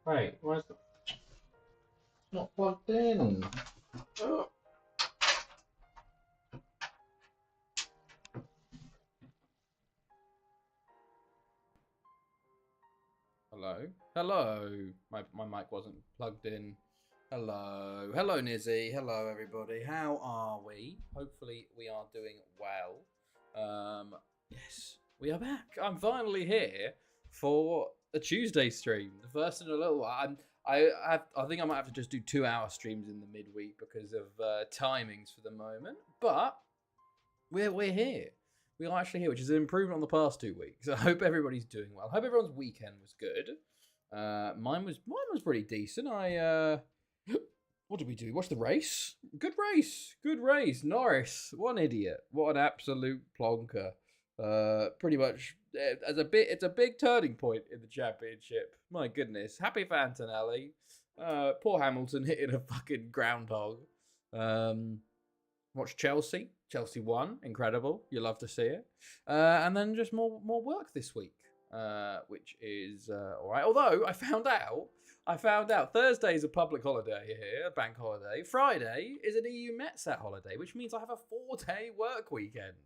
Wait, why is it not plugged in? Oh. Hello? Hello. My mic wasn't plugged in. Hello. Hello, Nizzy. Hello, everybody. How are we? Hopefully, we are doing well. Yes, we are back. I'm finally here for a Tuesday stream. The first in a little while. I think I might have to just do 2-hour streams in the midweek because of timings for the moment. But we're here. We are actually here, which is an improvement on the past 2 weeks. I hope everybody's doing well. I hope everyone's weekend was good. Mine was pretty decent. What did we do? Watch the race. Good race. Good race. Norris. What an idiot. What an absolute plonker. Pretty much it's a big turning point in the championship. My goodness. Happy for Antonelli. Poor Hamilton hitting a fucking groundhog. Watch Chelsea. Chelsea won. Incredible. You love to see it. And then just more work this week, which is all right. Although I found out Thursday is a public holiday here, a bank holiday. Friday is an EU Metsat holiday, which means I have a 4-day work weekend.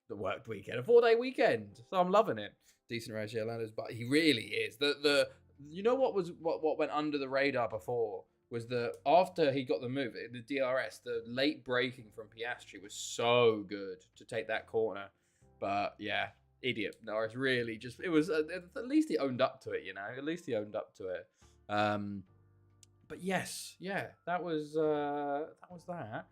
A 4-day weekend. So I'm loving it. Decent ratio landers, but he really is. You know what went under the radar before was after he got the move, the DRS, the late braking from Piastri was so good to take that corner. But yeah, idiot. Norris really it was, at least he owned up to it, you know? At least he owned up to it. But yes, yeah, that was that.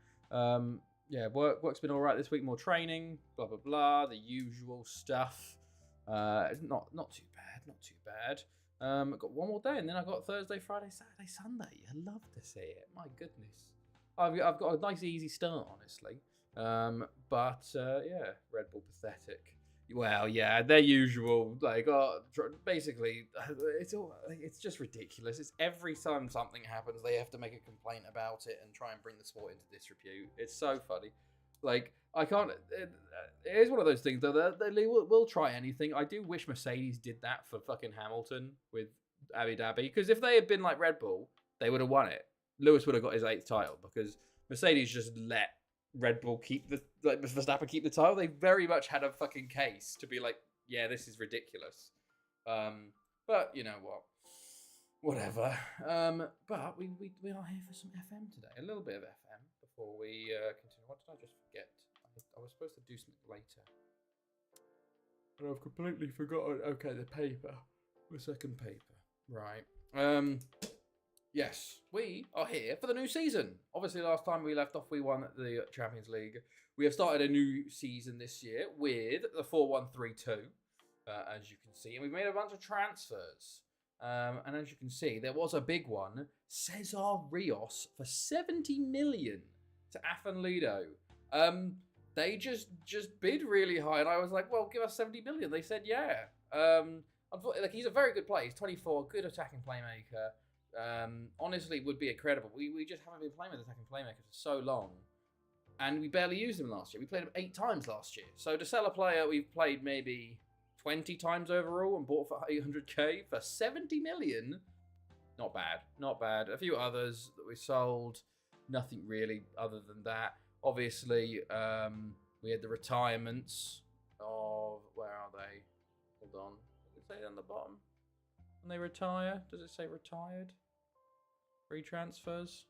Yeah, work's been all right this week, more training, blah, blah, blah, the usual stuff. Not too bad. I've got one more day, and then I've got Thursday, Friday, Saturday, Sunday. I love to see it. My goodness. I've got a nice, easy start, honestly. But yeah, Red Bull pathetic. Well, yeah, their usual. Basically, it's just ridiculous. It's every time something happens, they have to make a complaint about it and try and bring the sport into disrepute. It's so funny. I can't. It is one of those things, though. They will try anything. I do wish Mercedes did that for fucking Hamilton with Abu Dhabi. Because if they had been like Red Bull, they would have won it. Lewis would have got his 8th title because Mercedes just let Red Bull Verstappen keep the title. They very much had a fucking case to be like, yeah, this is ridiculous. But you know what? Whatever. But we are here for some FM today. A little bit of FM before we continue. What did I just forget? I was supposed to do something later. But I've completely forgotten. Okay, the paper. The second paper. Right. Yes, we are here for the new season. Obviously, last time we left off, we won the Champions League. We have started a new season this year with the 4-1-3-2, as you can see. And we've made a bunch of transfers. And as you can see, there was a big one. Cesar Rios for 70 million to Afan Lido. They just bid really high, and I was like, well, give us 70 million. They said, yeah. He's a very good player. He's 24, good attacking playmaker. Honestly, would be incredible. We just haven't been playing with attacking playmakers for so long, and we barely used him last year. We played him 8 times last year. So to sell a player we've played maybe 20 times overall and bought for 800k for 70 million, not bad. A few others that we sold, nothing really other than that. Obviously, we had the retirements of, where are they? Hold on. Does it say on the bottom? When they retire, does it say retired? Free transfers?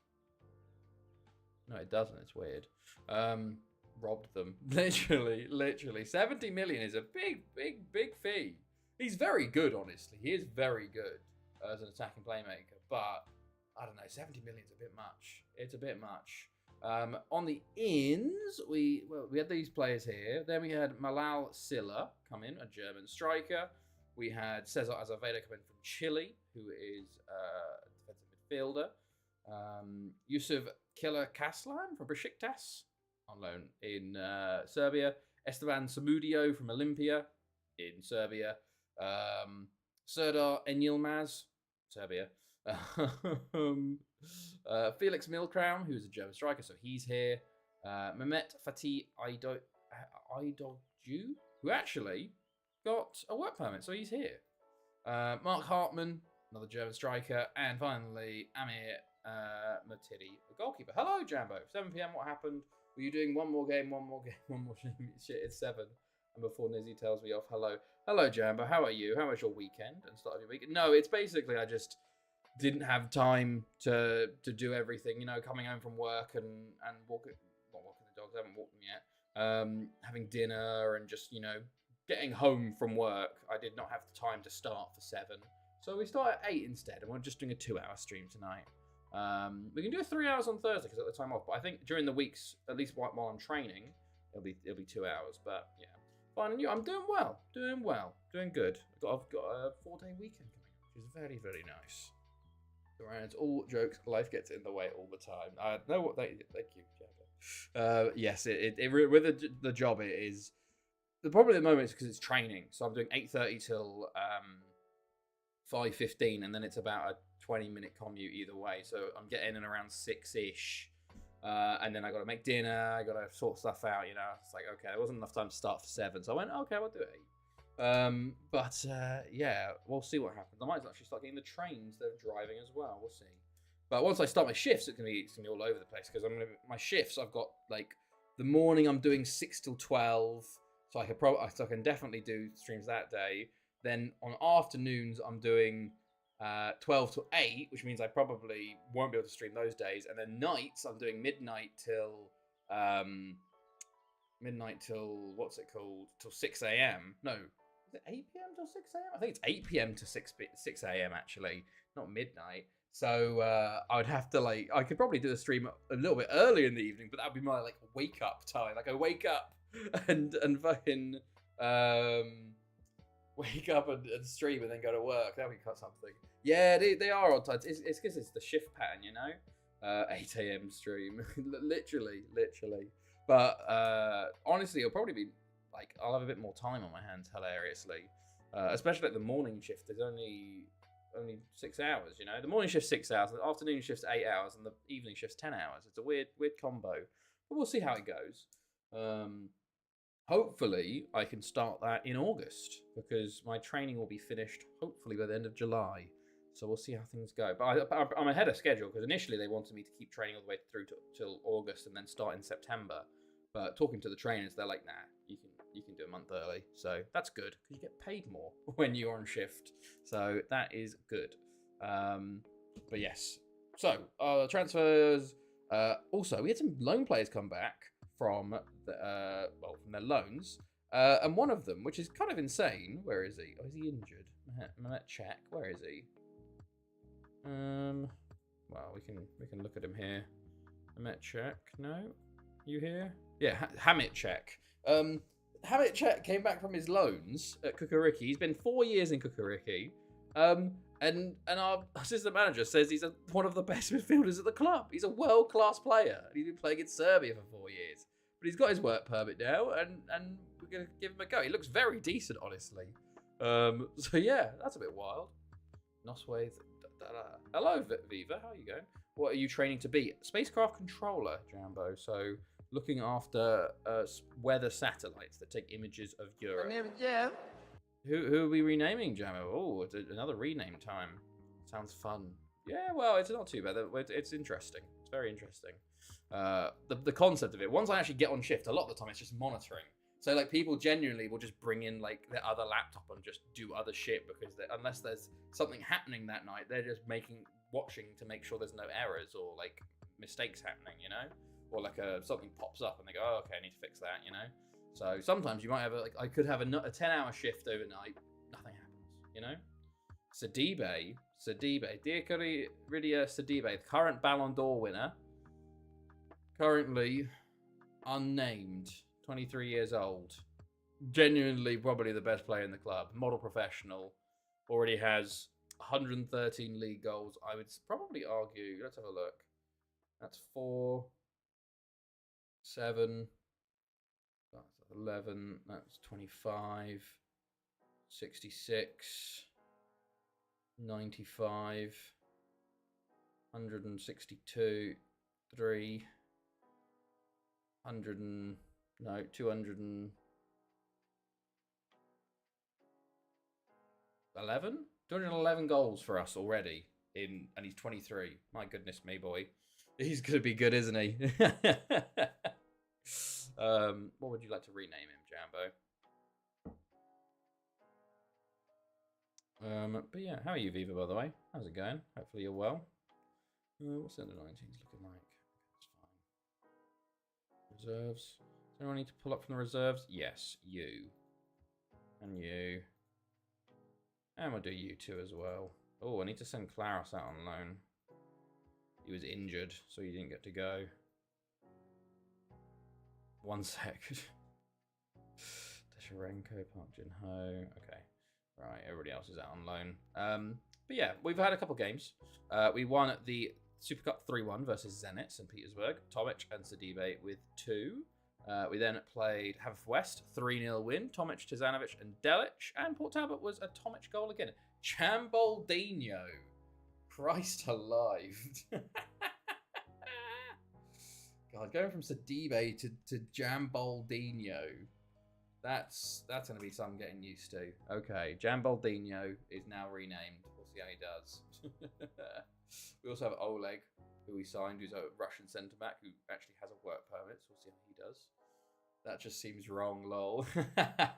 No, it doesn't. It's weird. Robbed them. Literally. 70 million is a big fee. He's very good, honestly. He is very good as an attacking playmaker. But, I don't know, 70 million is a bit much. It's a bit much. On the ins, we had these players here. Then we had Malal Silla come in, a German striker. We had Cesar Azevedo come in from Chile, who is a defensive midfielder. Yusuf Killer Kaslan from Besiktas, on loan in Serbia. Esteban Samudio from Olympia in Serbia. Serdar Enilmaz, Serbia. Felix Milcrown, who is a German striker, so he's here. Mehmet Fatih Aydogju, who actually got a work permit, so he's here. Mark Hartman, another German striker, and finally Amir Matidi, the goalkeeper. Hello, Jambo. 7 p.m. What happened? Were you doing one more game, one more shit? It's 7. And before Nizzy tells me off, hello, Jambo. How are you? How was your weekend and start of your week? No, it's basically I just didn't have time to do everything. You know, coming home from work and not walking the dogs. I haven't walked them yet. Having dinner and just getting home from work. I did not have the time to start for 7. So we start at 8 instead, and we're just doing a 2-hour stream tonight. We can do 3 hours on Thursday because at the time off, but I think during the weeks, at least while I'm training, it'll be 2 hours. But yeah, fine. And I'm doing well, doing good. I've got a 4-day weekend coming up, which is very, very nice. It's all jokes. Life gets in the way all the time. I know what thank you, Jabba. Yes, with the job it is. The problem at the moment is because it's training, so I'm doing 8:30 till 5:15, and then it's about a 20-minute commute either way. So I'm getting in around 6-ish, and then I got to make dinner. I got to sort stuff out. It's like okay, there wasn't enough time to start for 7, so I went okay, we'll do it 8. Yeah, we'll see what happens. I might actually start getting the train instead of driving as well. We'll see. But once I start my shifts, it's gonna be all over the place because my shifts. I've got like the morning I'm doing 6 till 12, so I can definitely do streams that day. Then on afternoons I'm doing 12 till 8, which means I probably won't be able to stream those days. And then nights I'm doing midnight till what's it called? Till 6 a.m. No, is it 8 p.m. till 6 a.m.? I think it's 8 p.m. to 6 a.m. actually, not midnight. So I would have to I could probably do the stream a little bit earlier in the evening, but that would be my wake up time. I wake up and fucking wake up and stream and then go to work. That would be something. Yeah, they are odd times. It's because it's the shift pattern, 8 a.m. stream, literally. But honestly, it'll probably be I'll have a bit more time on my hands, hilariously. Especially at the morning shift. There's only 6 hours, The morning shift's 6 hours, the afternoon shift's 8 hours, and the evening shift's 10 hours. It's a weird combo. But we'll see how it goes. Hopefully, I can start that in August, because my training will be finished, hopefully, by the end of July. So we'll see how things go. But I'm ahead of schedule, because initially they wanted me to keep training all the way through till August and then start in September. But talking to the trainers, they're like, nah, you can do a month early. So that's good, because you get paid more when you're on shift. So that is good. But yes. So, transfers. Also, we had some loan players come back from from their loans. And one of them, which is kind of insane. Where is he? Oh, is he injured? Mehmet check. Where is he? Well, we can look at him here. Mehmet check. No, you here? Yeah, Hamit check. Hamit check came back from his loans at Kukuriki. He's been 4 years in Kukuriki. And our assistant manager says he's one of the best midfielders at the club. He's a world-class player. He's been playing in Serbia for 4 years. But he's got his work permit now, and we're going to give him a go. He looks very decent, honestly. So yeah, that's a bit wild. Nosway. Hello, Viva. How are you going? What are you training to be? Spacecraft controller, Jambo. So looking after weather satellites that take images of Europe. My name is Jeff. Who are we renaming, Jambo? Oh, it's another rename time. Sounds fun. Yeah, well, it's not too bad. It's interesting. It's very interesting. The concept of it. Once I actually get on shift, a lot of the time it's just monitoring. So people genuinely will just bring in their other laptop and just do other shit because unless there's something happening that night, they're just watching to make sure there's no errors or mistakes happening, or something pops up and they go, oh, okay, I need to fix that, So sometimes you might have I could have a 10-hour shift overnight, nothing happens, Sidibe, Diakari Ridia Sidibe, the current Ballon d'Or winner, currently unnamed, 23 years old, genuinely probably the best player in the club, model professional, already has 113 league goals. I would probably argue, let's have a look, that's 4, 7, that's 11, that's 25, 66, 95, 162, 3, 211, 211 goals for us already and he's 23. My goodness me, boy. He's going to be good, isn't he? What would you like to rename him, Jambo? But yeah, how are you, Viva, by the way? How's it going? Hopefully you're well. What's the under 19s looking like? That's fine. Reserves. Does anyone need to pull up from the reserves? Yes, you. And you. And we'll do you two as well. Oh, I need to send Klaus out on loan. He was injured, so he didn't get to go. 1 sec. Tesharenko, Park Jin-ho. Okay. Right, everybody else is out on loan. But yeah, we've had a couple games. We won the Super Cup 3-1 versus Zenit St. Petersburg. Tomic and Sidibe with 2. We then played Haverford 3-0 win. Tomic, Tizanovic, and Delic. And Port Talbot was a Tomic goal again. Chamboldinho. Christ alive. God, going from Sidibe to Jamboldinho. That's going to be something getting used to. Okay, Jamboldinho is now renamed. We'll see how he does. We also have Oleg, who we signed, who's a Russian centre-back, who actually has a work permit, so we'll see how he does. That just seems wrong, lol.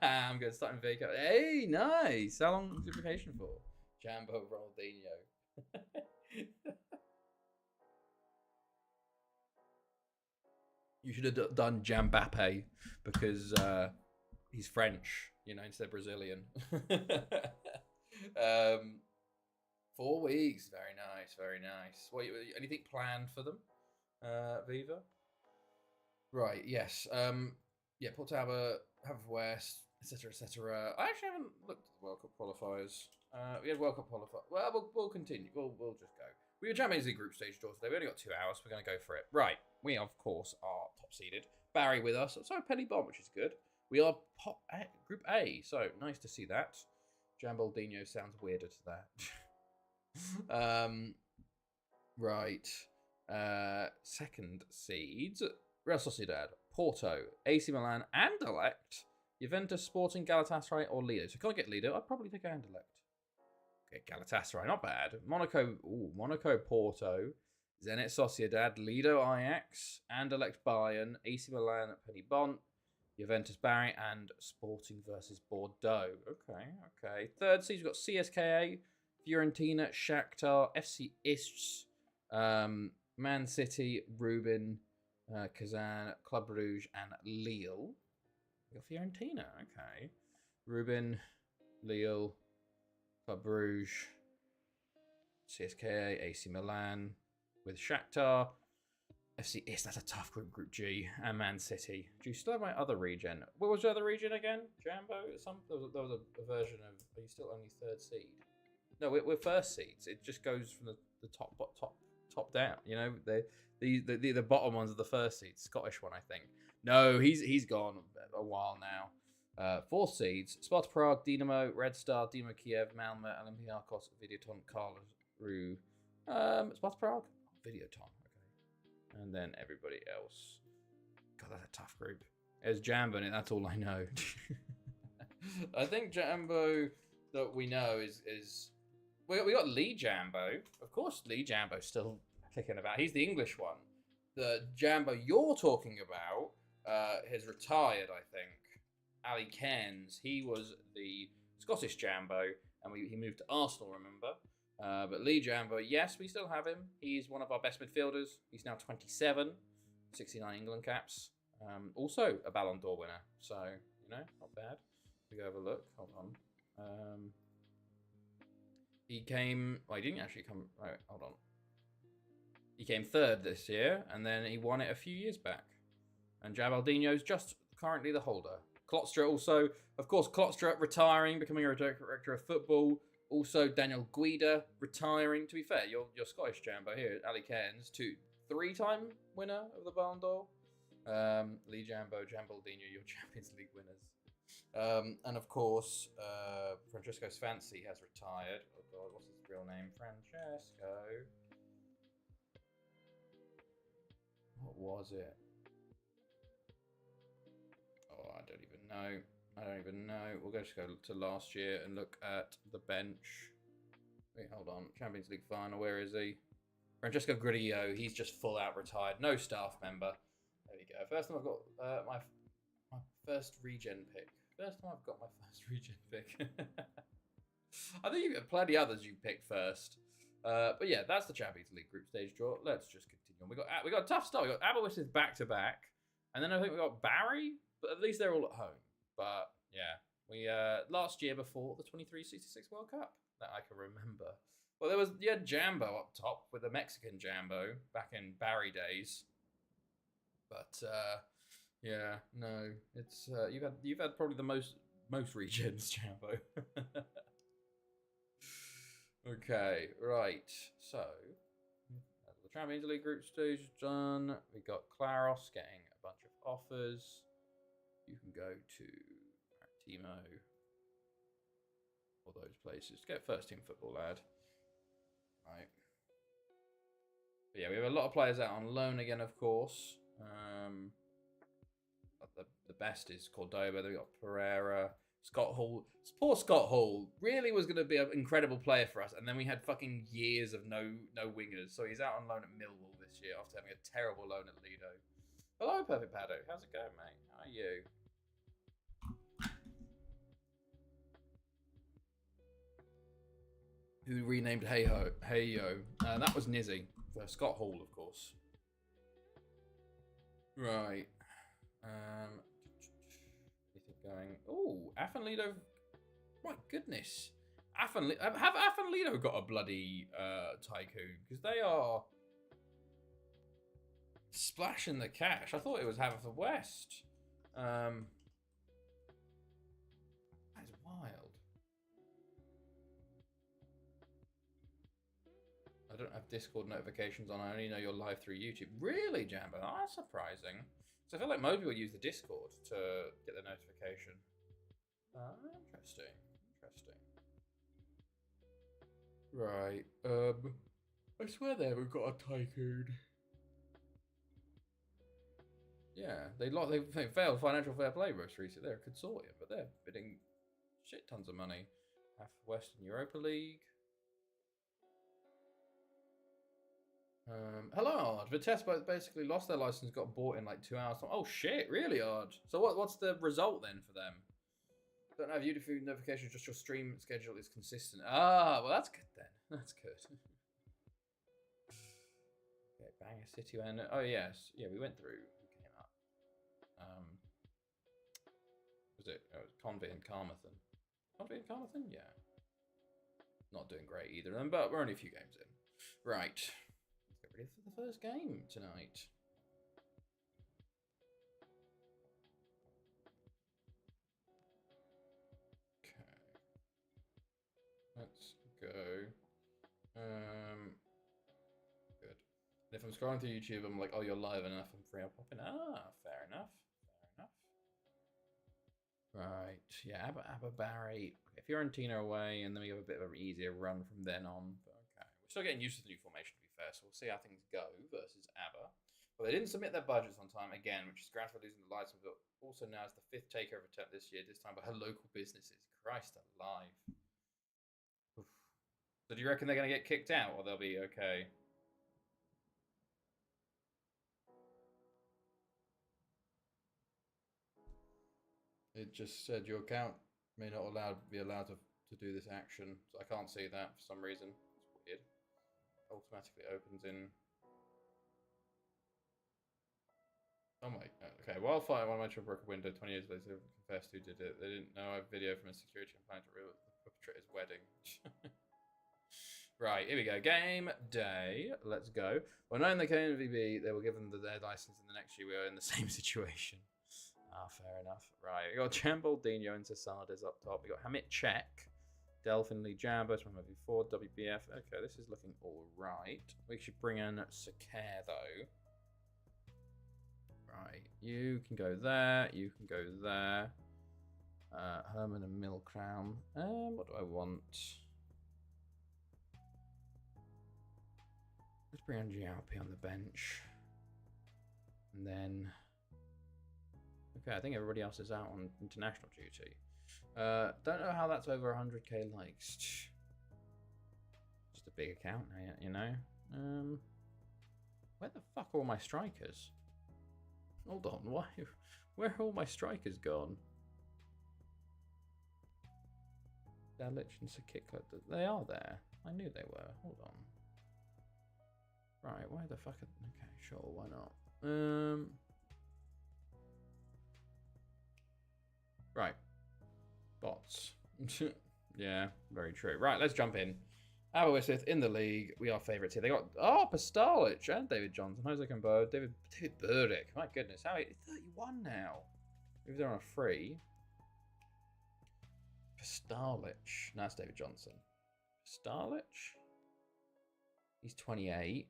I'm going to start in Vico. Hey, nice! How long was the vacation for? Jambo Ronaldinho. You should have done Jambappe, because he's French, you know, instead of Brazilian. 4 weeks. Very nice, very nice. What, anything planned for them, Viva? Right, yes. Yeah, Port Talbot, Haverford, etc., etc. I actually haven't looked at the World Cup qualifiers. We had World Cup qualifiers. Well, we'll continue. We'll just go. We were Champions League group stage draw today. We only got 2 hours. So we're going to go for it. Right. We, of course, are top seeded. Barry with us. So Penny Bomb, which is good. We are Group A. So nice to see that. Jamboldinho sounds weirder to that. Right. Second seeds. Real Sociedad, Porto, AC Milan, Anderlecht, Juventus, Sporting, Galatasaray, or Lido. So if I can't get Lido, I'd probably take Anderlecht. Okay, Galatasaray, not bad. Monaco, Porto, Zenit Sociedad, Lido Ajax, Anderlecht Bayern, AC Milan Penny Bont, Juventus Barry, and Sporting versus Bordeaux. Okay. Third seed, we've got CSKA, Fiorentina, Shakhtar, FC Istres, Man City, Rubin, Kazan, Club Brugge, and Lille. We got Fiorentina, okay. Rubin, Lille, Club Brugge, CSKA, AC Milan, with Shakhtar, FC Ist, that's a tough group, Group G, and Man City. Do you still have my other region? What was your other region again, Jambo? There was a version of, are you still only third seed? No, we're first seeds. It just goes from the top down, you know, the bottom ones are the first seeds. Scottish one, I think. No, he's gone a while now. Fourth seeds: Sparta Prague, Dinamo, Red Star, Dinamo Kiev, Malmö, Olympiacos, Videoton, Karlsruhe. Sparta Prague, Videoton. Okay, and then everybody else. God, that's a tough group. There's Jambo in it. That's all I know. I think Jambo that we know is we got Lee Jambo. Of course, Lee Jambo's still kicking about. He's the English one. The Jambo you're talking about has retired, I think. Ali Cairns, he was the Scottish Jambo, and he moved to Arsenal, remember? But Lee Jambo, yes, we still have him. He's one of our best midfielders. He's now 27, 69 England caps. Also a Ballon d'Or winner. So, you know, not bad. We go have a look. Hold on. He came... Well, he didn't actually come... Right, hold on. He came third this year, and then he won it a few years back. And Jamaldinho's just currently the holder. Klotstra also... Of course, Klotstra retiring, becoming a director of football. Also, Daniel Guida retiring. To be fair, you're Scottish Jambo here. Ali Cairns, 3-time winner of the Ballon d'Or. Lee Jambo, Jambaldinho, your Champions League winners. And of course, Francesco Sfancy has retired. Oh God, what's his real name? Francesco. What was it? Oh, I don't even know. We'll just go to last year and look at the bench. Wait, hold on. Champions League final. Where is he? Francesco Grillo. He's just full out retired. No staff member. There we go. First time I've got my first regen pick. First time I've got my first regen pick. I think you've got plenty others you picked first. But yeah, that's the Champions League group stage draw. Let's just continue on. We got a tough start. We got Aberystwyth back to back, and then I think we got Barry. But at least they're all at home. But yeah, we last year before the 23-66 World Cup that I can remember. Well, you had Jambo up top with the Mexican Jambo back in Barry days. But yeah, no, it's you've had probably the most regens, Jambo. Okay, right. So the Champions League group stage is done. We got Claros getting a bunch of offers. You can go to Timo, all those places. Get first team football, lad. Right. But yeah, we have a lot of players out on loan again, of course. The best is Cordoba. Then we got Pereira, Scott Hall. Poor Scott Hall really was going to be an incredible player for us, and then we had fucking years of no wingers. So he's out on loan at Millwall this year after having a terrible loan at Lido. Hello, Perfect Paddo. How's it going, mate? How are you? Who renamed Hey Yo? That was Nizzy for Scott Hall, of course. Right. Anything going? Oh, Affenlido. My goodness. Have Affenlido got a bloody tycoon? Because they are splashing the cash. I thought it was Haverfordwest. That is wild. I don't have Discord notifications on. I only know you're live through YouTube. Really, Jambo? Oh, that's surprising. So I feel like most people use the Discord to get the notification. Interesting. Right. I swear they haven't got a tycoon. Yeah, they failed financial fair play most recently. They're a consortium, but they're bidding shit tons of money. Half Western Europa League. Hello, Ard. Vitesse basically lost their license, got bought in like 2 hours. Oh shit, really, Ard? So what's the result then for them? Don't have YouTube notifications, just your stream schedule is consistent. Ah, well that's good then. That's good. Okay, Bangor City and oh yes, yeah, we went through. We came up. Was it Convent and Carmarthen? Convent and Carmarthen, yeah. Not doing great either of them, but we're only a few games in. Right. Let's get ready for the first game tonight. Let's go. Good. And if I'm scrolling through YouTube, I'm like, oh, you're live enough. I'm free. I'll pop in. Ah, fair enough. Right. Yeah, Abba Barry. If you're in Tina away, and then we have a bit of an easier run from then on. But okay. We're still getting used to the new formation, to be fair, so we'll see how things go versus Abba. But they didn't submit their budgets on time again, which is grounds for losing the license. But also now it's the 5th takeover attempt this year, this time by her local businesses. Christ alive. Oof. So do you reckon they're going to get kicked out, or they'll be okay? It just said your account may not be allowed to do this action. So I can't see that for some reason. It's weird. Automatically opens in. Oh my god. Okay, Wildfire, one of my children broke a window 20 years later, confessed who did it. They didn't know a video from a security and planned to ruin the perpetrator's wedding. Right, here we go. Game day. Let's go. Well, knowing the KNVB, they were given their license in the next year. We were in the same situation. Ah, fair enough. Right, we got Jambo, Dino, and Sassades up top. We got Hamit Czech, Delphin Lee Jambo, V4, WBF. Okay, this is looking all right. We should bring in Sakare, though. Right, you can go there. You can go there. Herman and Millcrown. What do I want? Let's bring on GLP on the bench. And then... Okay, I think everybody else is out on international duty. Don't know how that's over 100k likes. Just a big account, you know. Where the fuck are all my strikers? Hold on, why? Where are all my strikers gone? Dalic and Sakiko, they are there. I knew they were. Hold on. Right, why the fuck? Okay, sure, why not? Right. Bots. Yeah, very true. Right, let's jump in. Aberystwyth in the league. We are favourites here. They got Pastalic and David Johnson, Jose Cambo, David Burdick. My goodness, how 31 now. Maybe they're on a free. Pastalic. No, that's David Johnson. Pastalic. He's 28.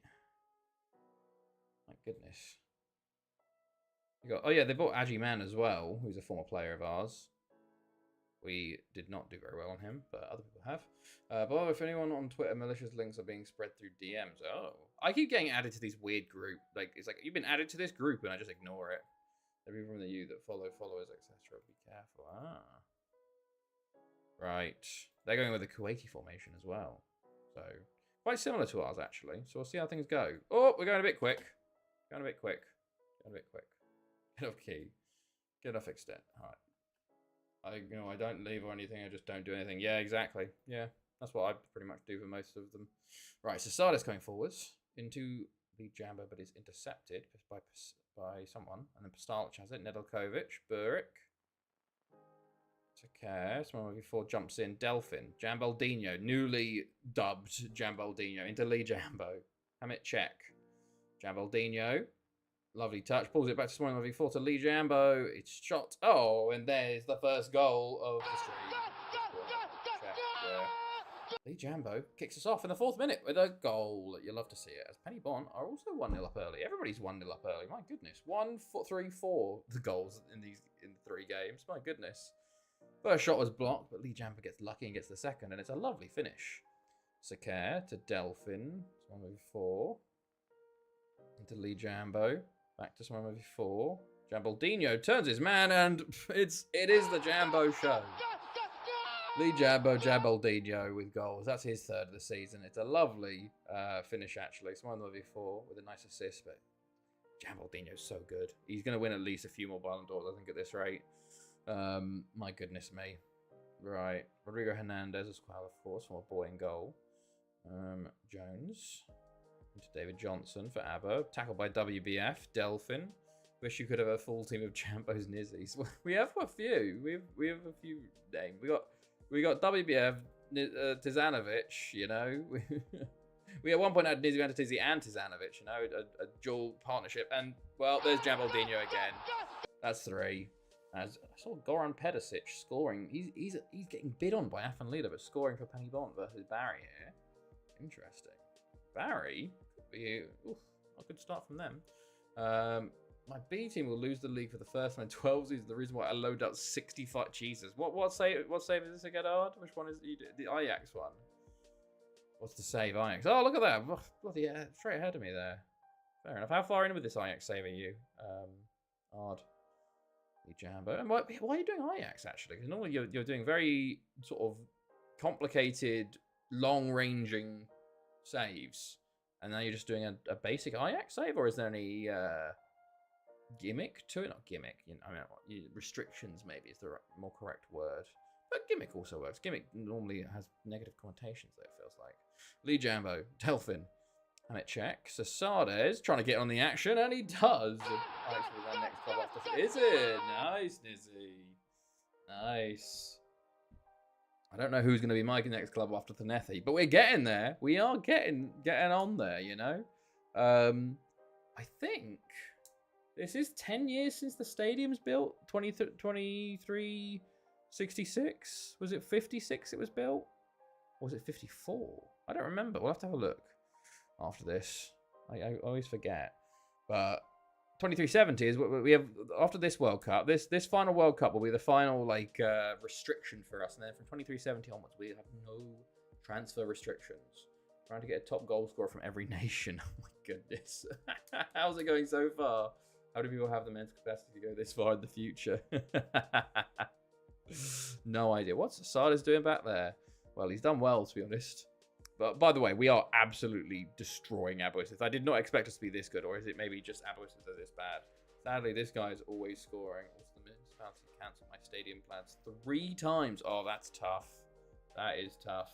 My goodness. You got they bought Aji Man as well, who's a former player of ours. We did not do very well on him, but other people have. But if anyone on Twitter, malicious links are being spread through DMs. Oh, I keep getting added to these weird group. Like it's like you've been added to this group, and I just ignore it. Everyone that you that follow followers, etc. Be careful. Right. They're going with the Kuwaiti formation as well, so quite similar to ours actually. So we'll see how things go. Oh, we're going a bit quick. Get off key. Get off extent. All right. I don't leave or anything. I just don't do anything. Yeah, exactly. Yeah, that's what I pretty much do for most of them. Right, so Sardis going forwards into the Jambo, but is intercepted by someone. And then Pastalic has it. Nedeljkovic, Burick. Okay, someone before jumps in. Delphin, Jambaldino, newly dubbed Jambaldino into Lee Jambo. Hamit check. Jambaldino. Lovely touch. Pulls it back to Swan v4 to Lee Jambo. It's shot. Oh, and there's the first goal of the stream. Yeah. Lee Jambo kicks us off in the 4th minute with a goal. You love to see it. As Penny Bond are also 1-0 up early. Everybody's 1-0 up early. My goodness. 1-3-4 the goals in the 3 games. My goodness. First shot was blocked, but Lee Jambo gets lucky and gets the second, and it's a lovely finish. Sakare to Delphin. Swan v4. Into Lee Jambo. Back to Swan v4. Jambaldino turns his man, and it is the Jambo show. Lee Jambo, Jambaldino with goals. That's his 3rd of the season. It's a lovely finish, actually. Swan v4 with a nice assist, but Jambaldino's so good. He's going to win at least a few more Ballon d'Ors, I think, at this rate. My goodness me. Right. Rodrigo Hernandez, Esquire, of course, from a boy in goal. Jones. Into David Johnson for Abbo. Tackled by WBF. Delphin. Wish you could have a full team of Jambos Nizzies. We have a few. We have a few names. We got WBF, Tizanovic, you know. We at one point had Nizzi Tizzy and Tizanovic, you know, a dual partnership. And, well, there's Jambaldino again. That's 3. As I saw Goran Pedicic scoring. He's getting bid on by Afan Lida, but scoring for Penny Bond versus Barry here. Interesting. Barry, a good start from them. My B team will lose the league for the first time in 12 seasons. The reason why I load up 65. Jesus, what save is this again, Ard? Which one is the Ajax one? What's the save, Ajax? Oh, look at that! Bloody straight ahead of me there. Fair enough. How far in with this Ajax save are you, Ard? Jambo. And why are you doing Ajax actually? Because normally you're doing very sort of complicated, long-ranging saves, and now you're just doing a basic Ajax save, or is there any gimmick to it? Not gimmick, you know, I mean, restrictions maybe is the more correct word, but gimmick also works. Gimmick normally has negative connotations, though, it feels like. Lee Jambo, Delphin, Hamit check. Sasades trying to get on the action, and he does. Alex will run next club after. Is it? Nice, Nizzy. Nice. I don't know who's going to be my next club after Thanethi, but we're getting there. We are getting on there, you know. I think this is 10 years since the stadium's built. 2366. Was it 56 it was built? Or was it 54? I don't remember. We'll have to have a look after this. I always forget. But 2370 is what we have after this World Cup. This final World Cup will be the final restriction for us, and then from 2370 onwards we have no transfer restrictions. Trying to get a top goal scorer from every nation. Oh my goodness. How's it going so far? How do people have the mental capacity to go this far in the future? No idea. What's Sardis doing back there? Well, he's done well, to be honest. But by the way, we are absolutely destroying Aboisis. I did not expect us to be this good, or is it maybe just Aboisis are this bad? Sadly, this guy is always scoring. Also, the municipality cancelled my stadium plans 3 times. Oh, that's tough. That is tough.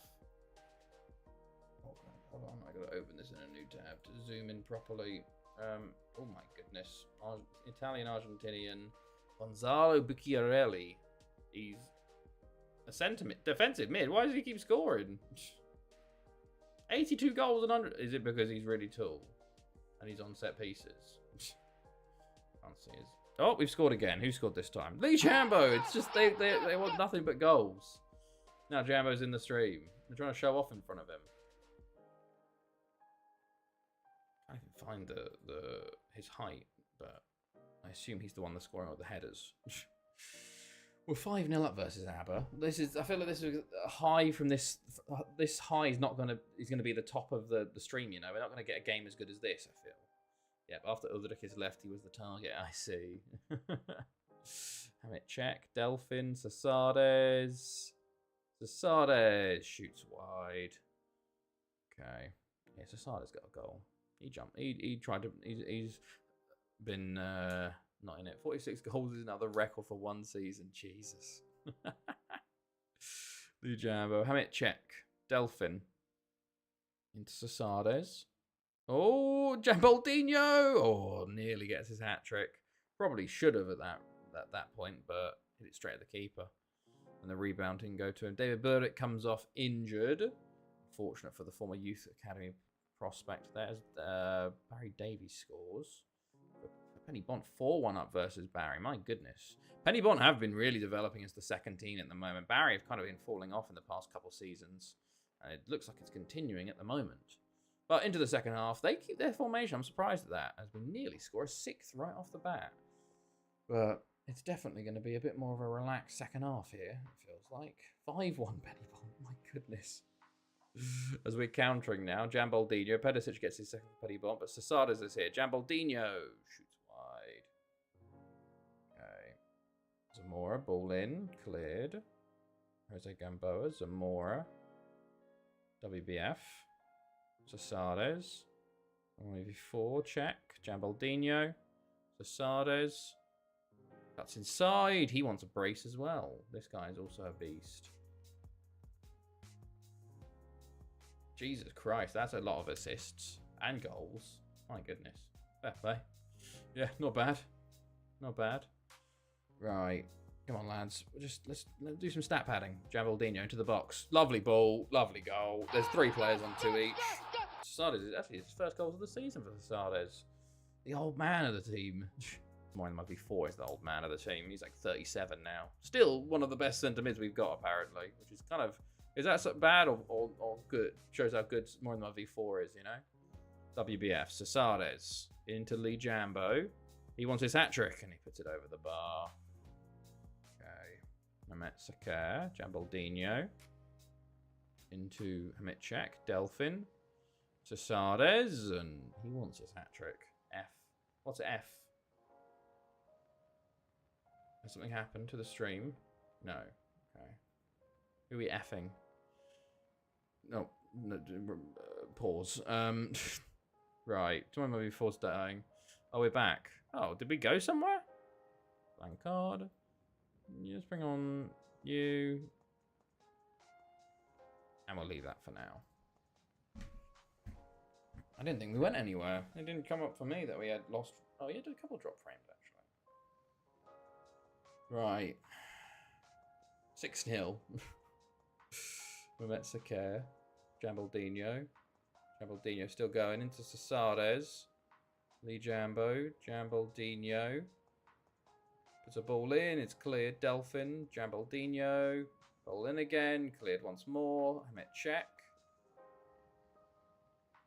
Hold on, I gotta open this in a new tab to zoom in properly. Oh my goodness. Italian-Argentinian Gonzalo Bucchiarelli. He's a defensive mid. Why does he keep scoring? 82 goals and 100. Is it because he's really tall and he's on set pieces? Can't see his. Oh, we've scored again. Who scored this time? Lee Jambo. It's just they want nothing but goals. Now Jambo's in the stream. They're trying to show off in front of him. I can find his height, but I assume he's the one that's scoring all the headers. We're 5-0 up versus Aber. I feel like this is a high from this. This high is not gonna. Is gonna be the top of the stream. You know, we're not gonna get a game as good as this. I feel. Yep. After Ulrich is left, he was the target. I see. Hamit check. Delphin. Sasades. Sasades shoots wide. Okay. Yeah, Sasades got a goal. He jumped. He tried to. He's been. Not in it. 46 goals is another record for one season. Jesus. Lujambo. Hamit check. Delphin. Into Sasades. Oh, Jambaldinho. Oh, nearly gets his hat trick. Probably should have at that point, but hit it straight at the keeper. And the rebound didn't go to him. David Burdick comes off injured. Fortunate for the former youth academy prospect. There's Barry Davies scores. Penny Bont 4-1 up versus Barry. My goodness. Penny Bont have been really developing as the second team at the moment. Barry have kind of been falling off in the past couple seasons. And it looks like it's continuing at the moment. But into the second half, they keep their formation. I'm surprised at that, as we nearly score a 6th right off the bat. But it's definitely going to be a bit more of a relaxed second half here, it feels like. 5-1 Penny Bont. My goodness. As we're countering now, Jambaldinho. Pedicic gets his second Penny Bont, but Sasades is here. Jambaldinho shoots wide. Okay. Zamora, ball in, cleared. Jose Gamboa, Zamora. WBF. Sasades. 1v4, check. Jambaldinho. Sasades. Cuts inside. He wants a brace as well. This guy is also a beast. Jesus Christ, that's a lot of assists and goals. My goodness. Fair play. Yeah, not bad. Not bad. Right. Come on, lads. Let's do some stat padding. Jambaldinho into the box. Lovely ball. Lovely goal. There's 3 players on 2 each. Sasades is actually his first goals of the season for Sasades. The old man of the team. Mine might be 4 is the old man of the team. He's like 37 now. Still one of the best centre mids we've got, apparently. Which is kind of... Is that so bad or good? Shows how good more than my V4 is, you know? WBF. Sasades. Into Lee Jambo. He wants his hat trick and he puts it over the bar. Okay. Mehmet Sakar. Jambaldinho. Into Hamitchak. Delphin. Sasades. And he wants his hat trick. F. What's F? Has something happened to the stream? No. Okay. Who are we effing? No, pause. Right. 20 movie force dying. Oh, we're back. Oh, did we go somewhere? Blank card. Let's bring on you. And we'll leave that for now. I didn't think we went anywhere. It didn't come up for me that we had lost. Oh, you had a couple drop frames, actually. Right. 6-0. Mehmet Sakar. Jambaldinho. Jambaldinho still going into Sasades. Lee Jambo. Jambaldinho. Puts a ball in. It's cleared. Delphin. Jambaldinho. Ball in again. Cleared once more. Hamet check.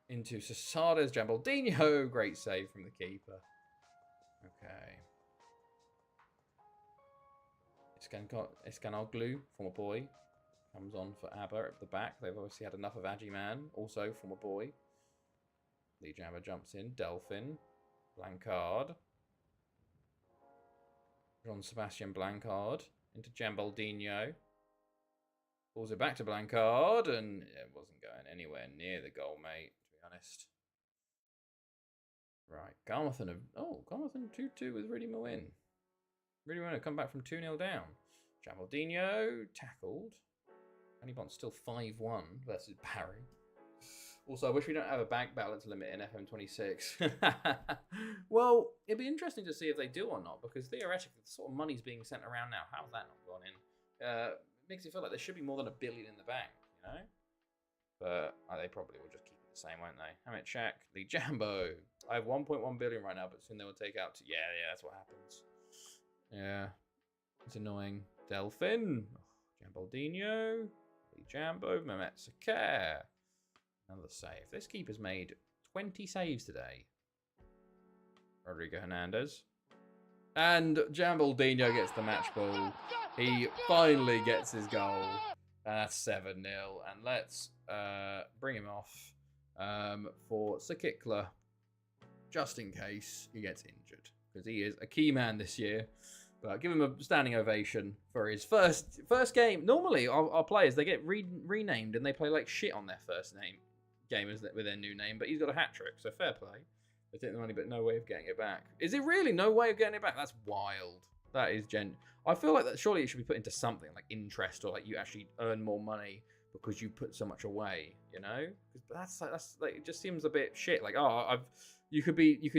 Into Sasades. Jambaldinho. Great save from the keeper. Okay. Escanoglu, former boy, comes on for ABBA at the back. They've obviously had enough of Ajiman, also former boy. Lee Jammer jumps in. Delphin. Blancard. Jean-Sebastian Blancard into Jambaldinho. Pulls it back to Blancard, and it wasn't going anywhere near the goal, mate, to be honest. Right, Garmathan have... Oh, Garmathan 2-2 with Rudy Mawin. Rudy Mawin have come back from 2-0 down. Jabaldinho tackled. Pennybont's still 5-1 versus Barry. Also, I wish we don't have a bank balance limit in FM26. Well, it'd be interesting to see if they do or not, because theoretically, the sort of money's being sent around now. How's that not gone in? It makes it feel like there should be more than $1 billion in the bank, you know? But they probably will just keep it the same, won't they? Hamid check. The Jambo. I have 1.1 billion right now, but soon they will take out... Yeah, that's what happens. Yeah. It's annoying. Delphin. Jambaldinho. The Jambo. Mehmet Sakir. Another save. This keeper's made 20 saves today. Rodrigo Hernandez. And Jambaldinho gets the match ball. He finally gets his goal. And that's 7-0. And let's bring him off for Sakikla, just in case he gets injured. Because he is a key man this year. But give him a standing ovation for his first game. Normally, our players, they get renamed and they play like shit on their first game with their new name. But he's got a hat-trick, so fair play. They take the money, but no way of getting it back. Is it really no way of getting it back? That's wild. That is I feel like that surely it should be put into something like interest, or like you actually earn more money because you put so much away, you know? Because that's like, it just seems a bit shit. Like, you could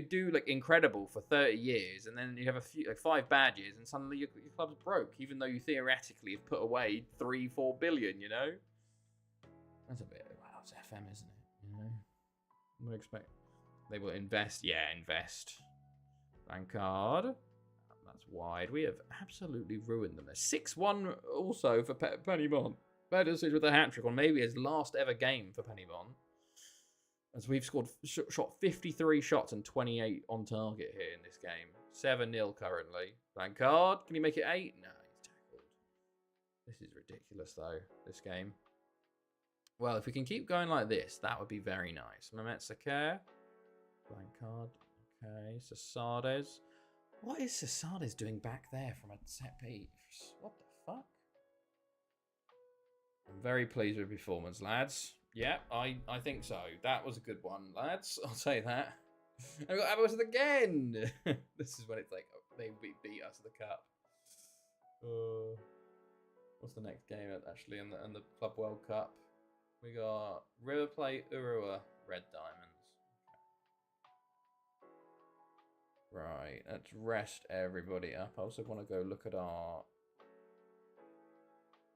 do like incredible for 30 years, and then you have 5 bad years, and suddenly your club's broke, even though you theoretically have put away 3-4 billion, you know? That's a bit, wow, it's FM, isn't it? You know? I would expect they will invest. Yeah, invest. Blancard. That's wide. We have absolutely ruined them. 6-1 also for Penybon. Beddoes with a hat-trick on maybe his last ever game for Penybon. As we've shot 53 shots and 28 on target here in this game. 7-0 currently. Blancard, can he make it 8? No, he's tackled. This is ridiculous though, this game. Well, if we can keep going like this, that would be very nice. Mehmet Sakir. Blancard. Okay, Sasades. What is Sasades doing back there from a set piece? What the fuck? I'm very pleased with performance, lads. Yeah, I think so. That was a good one, lads. I'll say that. And we got Abbott again. This is when it's like they beat us at the cup. What's the next game actually in the Club World Cup? We got River Plate Urua Red Diamonds. Right, let's rest everybody up. I also want to go look at our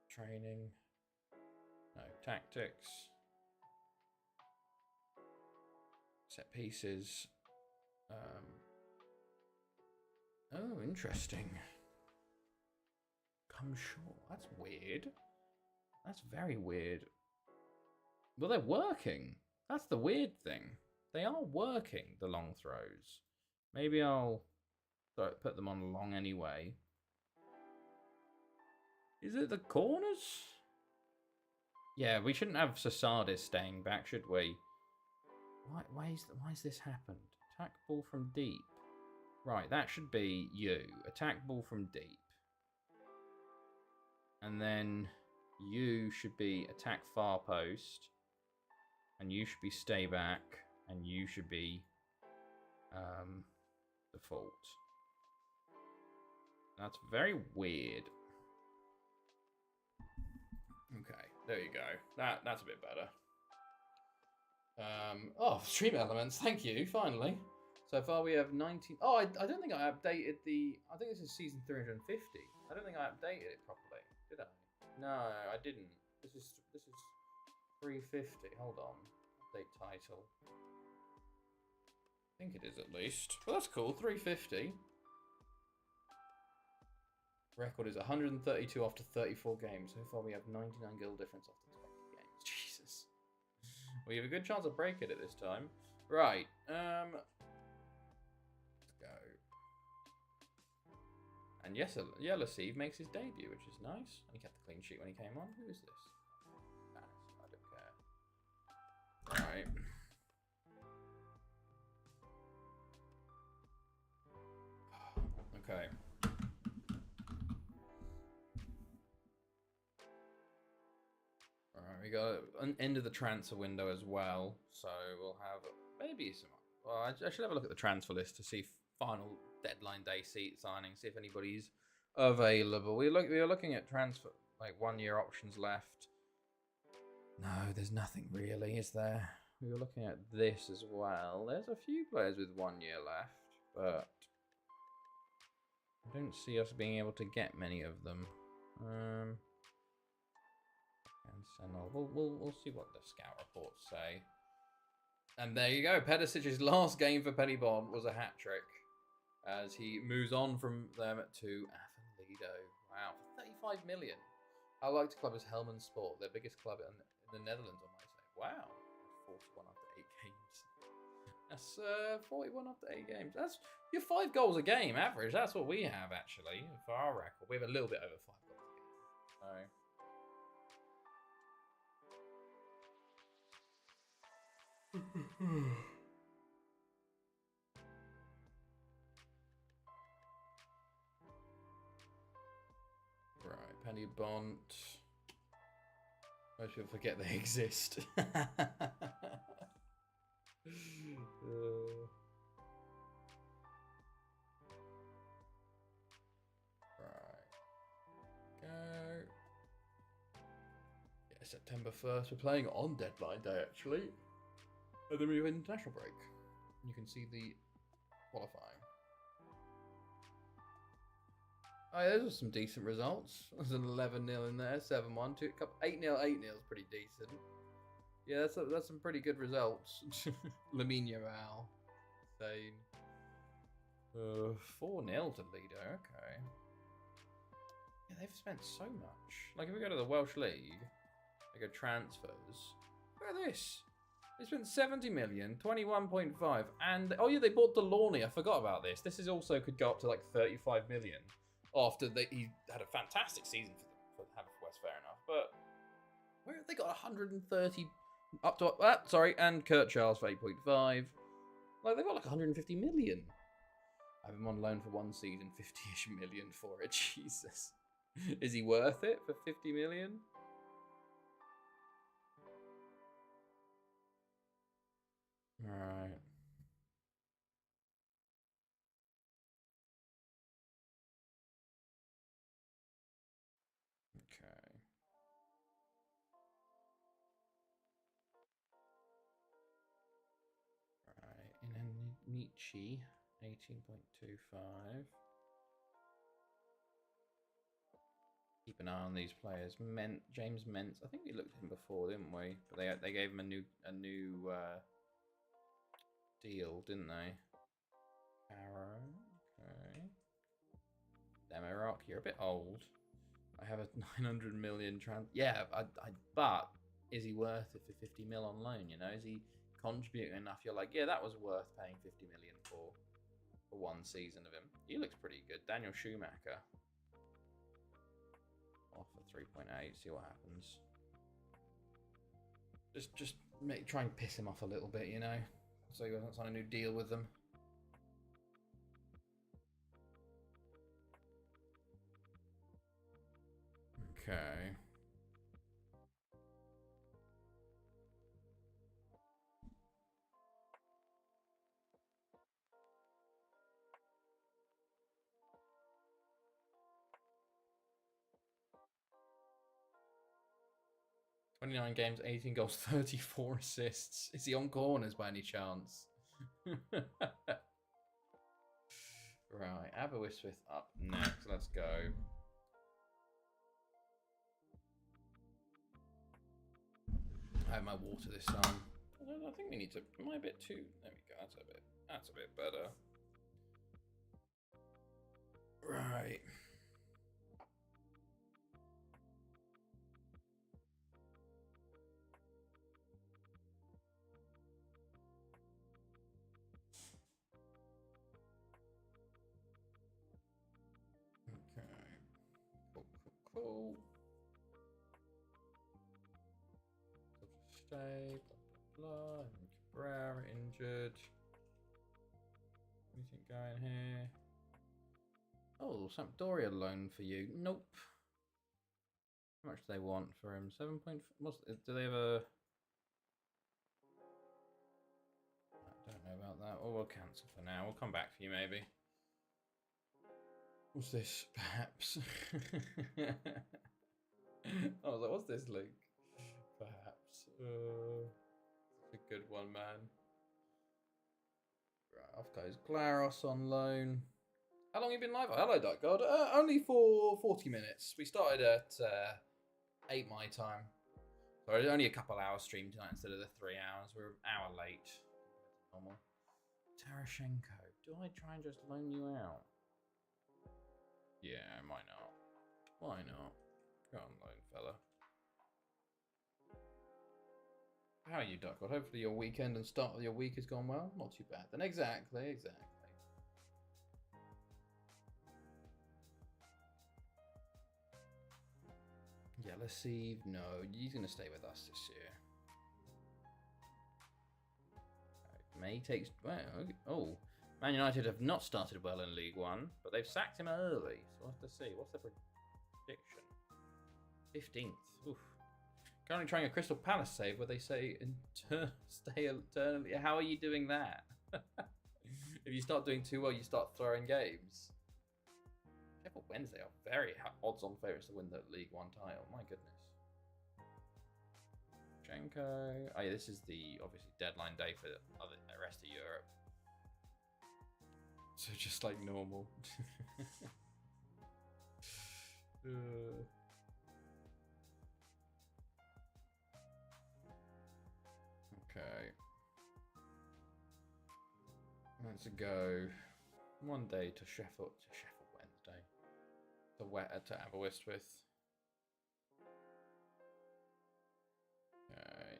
training. No, tactics. Set pieces. Oh, interesting. Come short. That's weird. That's very weird. Well, they're working. That's the weird thing. They are working, the long throws. Maybe I'll put them on long anyway. Is it the corners? Yeah, we shouldn't have Sasades staying back, should we? Why is this happened? Attack ball from deep. Right, that should be you. Attack ball from deep. And then you should be attack far post. And you should be stay back. And you should be default. That's very weird. Okay, there you go. That's a bit better. Stream elements, thank you, finally. So far we have 19... Oh, I don't think I updated the... I think this is season 350. I don't think I updated it properly, did I? No, I didn't. This is 350. Hold on. Update title. I think it is at least. Well, that's cool. 350. Record is 132 after 34 games. So far we have 99 goal difference after 20 games. Jesus. We have a good chance of breaking it this time. Right. Let's go. And yes, Yellow Steve makes his debut, which is nice. He kept the clean sheet when he came on. Who is this? I don't care. Right. Okay. We got an end of the transfer window as well, so we'll have maybe some. Well, I should have a look at the transfer list to see final deadline day seat signings, see if anybody's available. We are looking at transfer 1 year options left. No, there's nothing really, is there? We were looking at this as well. There's a few players with 1 year left, but I don't see us being able to get many of them. And Senol. We'll see what the scout reports say. And there you go. Pedicic's last game for Pennyborn was a hat trick, as he moves on from them to Avellino. Wow, for 35 million. I like the club is Helmond Sport, their biggest club in the Netherlands, I might say. Wow, 41 after 8 games. That's 41 after 8 games. That's your 5 goals a game average. That's what we have actually for our record. We have a little bit over 5 goals a game. So. Right, Penny Bont. Most people forget they exist. Right. Go. Yeah, September 1st. We're playing on deadline day actually. And then we have an international break. You can see the qualifying. Oh, yeah, those are some decent results. There's an 11-0 in there, 7-1, 8-0, 8-0 is pretty decent. Yeah, that's some pretty good results. Lamine Yamal, insane. 4-0 to Lido. Okay. Yeah, they've spent so much. Like if we go to the Welsh League, they go transfers. Look at this. They spent 70 million, 21.5, and oh yeah, they bought Delaunay. I forgot about this. This is also could go up to like 35 million after he had a fantastic season for Haverfordwest, fair enough. But where have they got 130 up to and Kurt Charles for 8.5. Like they've got like 150 million. I have him on loan for 1 season, 50-ish million for it. Jesus, is he worth it for 50 million? All right. Okay. Right. Inanichi, 18.25. Keep an eye on these players. James Mentz. I think we looked at him before, didn't we? But they gave him a new deal, didn't they? Arrow. Okay. Demirok, you're a bit old. I have a 900 million Yeah, but is he worth it for 50 mil on loan? You know, is he contributing enough? You're like, yeah, that was worth paying 50 million for 1 season of him. He looks pretty good. Daniel Schumacher. Off for 3.8. See what happens. Just try and piss him off a little bit, you know, so he doesn't sign a new deal with them. Okay. "29 games, 18 goals, 34 assists. Is he on corners by any chance?" Right, Aberystwyth up next. Let's go. I have my water this time. I think we need to. Am I a bit too? There we go. That's a bit better. Right. Cool. Stay, blah, blah, blah. Cabrera injured. Anything going here? Oh, Sampdoria loan for you. Nope. How much do they want for him? 7 point. Do they have a? I don't know about that. Well, we'll cancel for now. We'll come back for you maybe. What's this? Perhaps. I was like, what's this link? Perhaps. It's a good one, man. Right, off goes Glaros on loan. How long have you been live? Hello, Dark God. Only for 40 minutes. We started at 8 my time. Sorry, only a couple hours stream tonight instead of the 3 hours. We're an hour late. Normal. Tarashenko. Do I try and just loan you out? Yeah, why not? Why not? Go on, loan fella. How are you, Dark God? Hopefully your weekend and start of your week has gone well. Not too bad then. Exactly. Yelisey, no, he's going to stay with us this year. May takes... Well, oh, Man United have not started well in League One, but they've sacked him early. So we'll have to see. What's the prediction? 15th. Oof. Currently trying a Crystal Palace save where they say, stay eternally. How are you doing that? If you start doing too well, you start throwing games. Sheffield Wednesday are very odds-on favourites to win the League One title. My goodness. Jenko. Oh yeah, this is the obviously deadline day for the rest of Europe. So just like normal. Okay. Let's go. One day to Sheffield Wednesday. To Aberystwyth. Okay.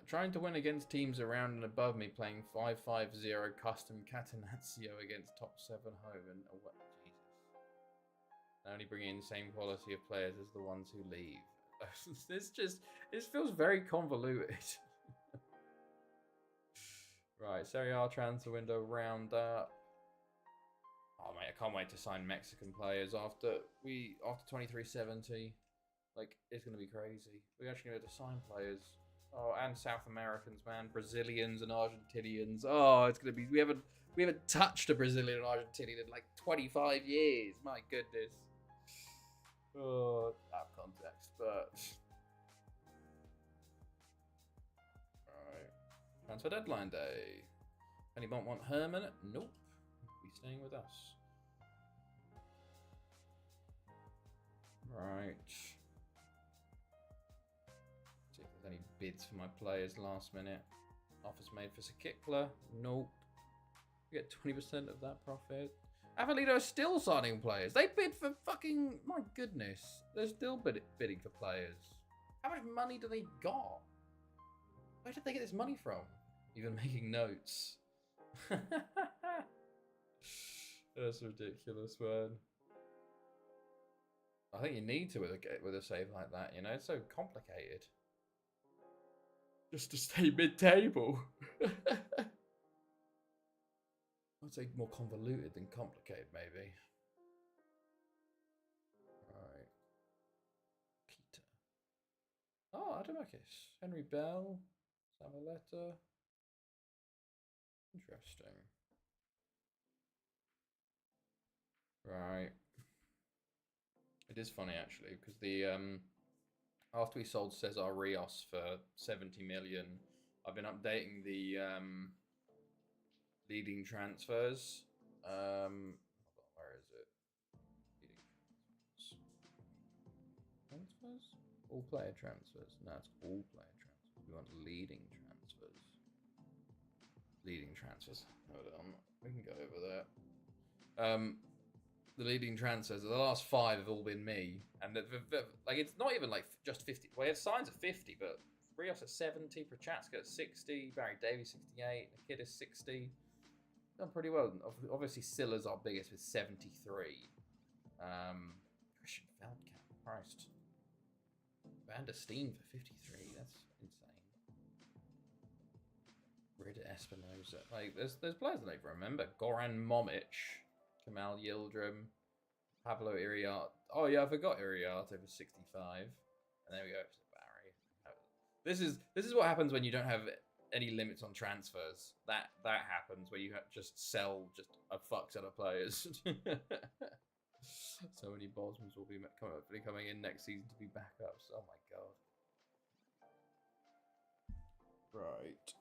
Trying to win against teams around and above me, playing 5-5-0 custom Catenaccio against top 7 home and what? Jesus. Only bringing in the same quality of players as the ones who leave. This feels very convoluted. Right, Serie A transfer window round up. Oh mate, I can't wait to sign Mexican players after 2370. Like, it's gonna be crazy. We're actually gonna have to sign players. Oh, and South Americans, man, Brazilians and Argentinians. Oh, it's gonna be. We haven't touched a Brazilian and Argentinian in like 25 years. My goodness. Oh, out of context, but alright. Transfer deadline day. Anyone want Herman? Nope. He's staying with us. Right. See if there's any bids for my players last minute. Offers made for Sakikla? Nope. You get 20% of that profit. Avellino is still signing players. They bid for fucking... My goodness. They're still bidding for players. How much money do they got? Where did they get this money from? Even making notes. That's ridiculous, man. I think you need to with a save like that, you know? It's so complicated. Just to stay mid-table. I'd say more convoluted than complicated, maybe. Right. Kita. Oh, Adamakis. Henry Bell. Samaleta. Interesting. Right. It is funny, actually, because the after we sold Cesar Rios for 70 million, I've been updating the leading transfers. Hold on, where is it? Leading transfers? All player transfers. No, it's all player transfers. We want leading transfers. Leading transfers. Hold on. We can go over there. The leading transfers, the last 5 have all been me. And like, it's not even like just 50. Well, he had signs at 50, but Rios at 70, Prochaska at 60, Barry Davies 68, Nikita 60. Done pretty well. Obviously, Silla's our biggest with 73. Christian Feldkamp, Christ. Van der Steen for 53. That's insane. Rid Espinoza. Like, there's players that I don't remember. Goran Momic, Kamal Yildirim, Pablo Iriarte. Oh yeah, I forgot Iriarte for 65. And there we go. Barry. This is what happens when you don't have any limits on transfers. That happens where you just sell just a fuck ton of players. So many Bosmans will be coming in next season to be backups. Oh my god. Right.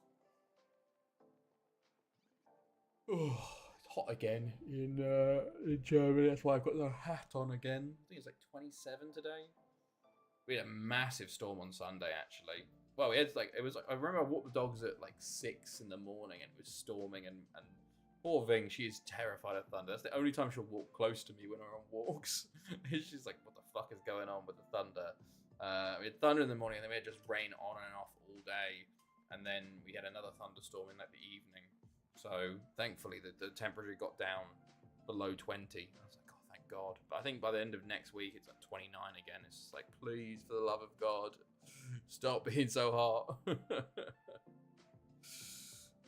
Oh, it's hot again in Germany. That's why I've got the hat on again. I think it's like 27 today. We had a massive storm on Sunday, actually. Well, it was like I remember I walked the dogs at like 6 in the morning, and it was storming. And poor Ving, she is terrified of thunder. That's the only time she'll walk close to me when we're on walks. She's like, "What the fuck is going on with the thunder?" We had thunder in the morning, and then we had just rain on and off all day, and then we had another thunderstorm in like the evening. So thankfully, the temperature got down below 20. I was like, "Oh, thank God!" But I think by the end of next week, it's at 29 again. It's just like, please, for the love of God, stop being so hot.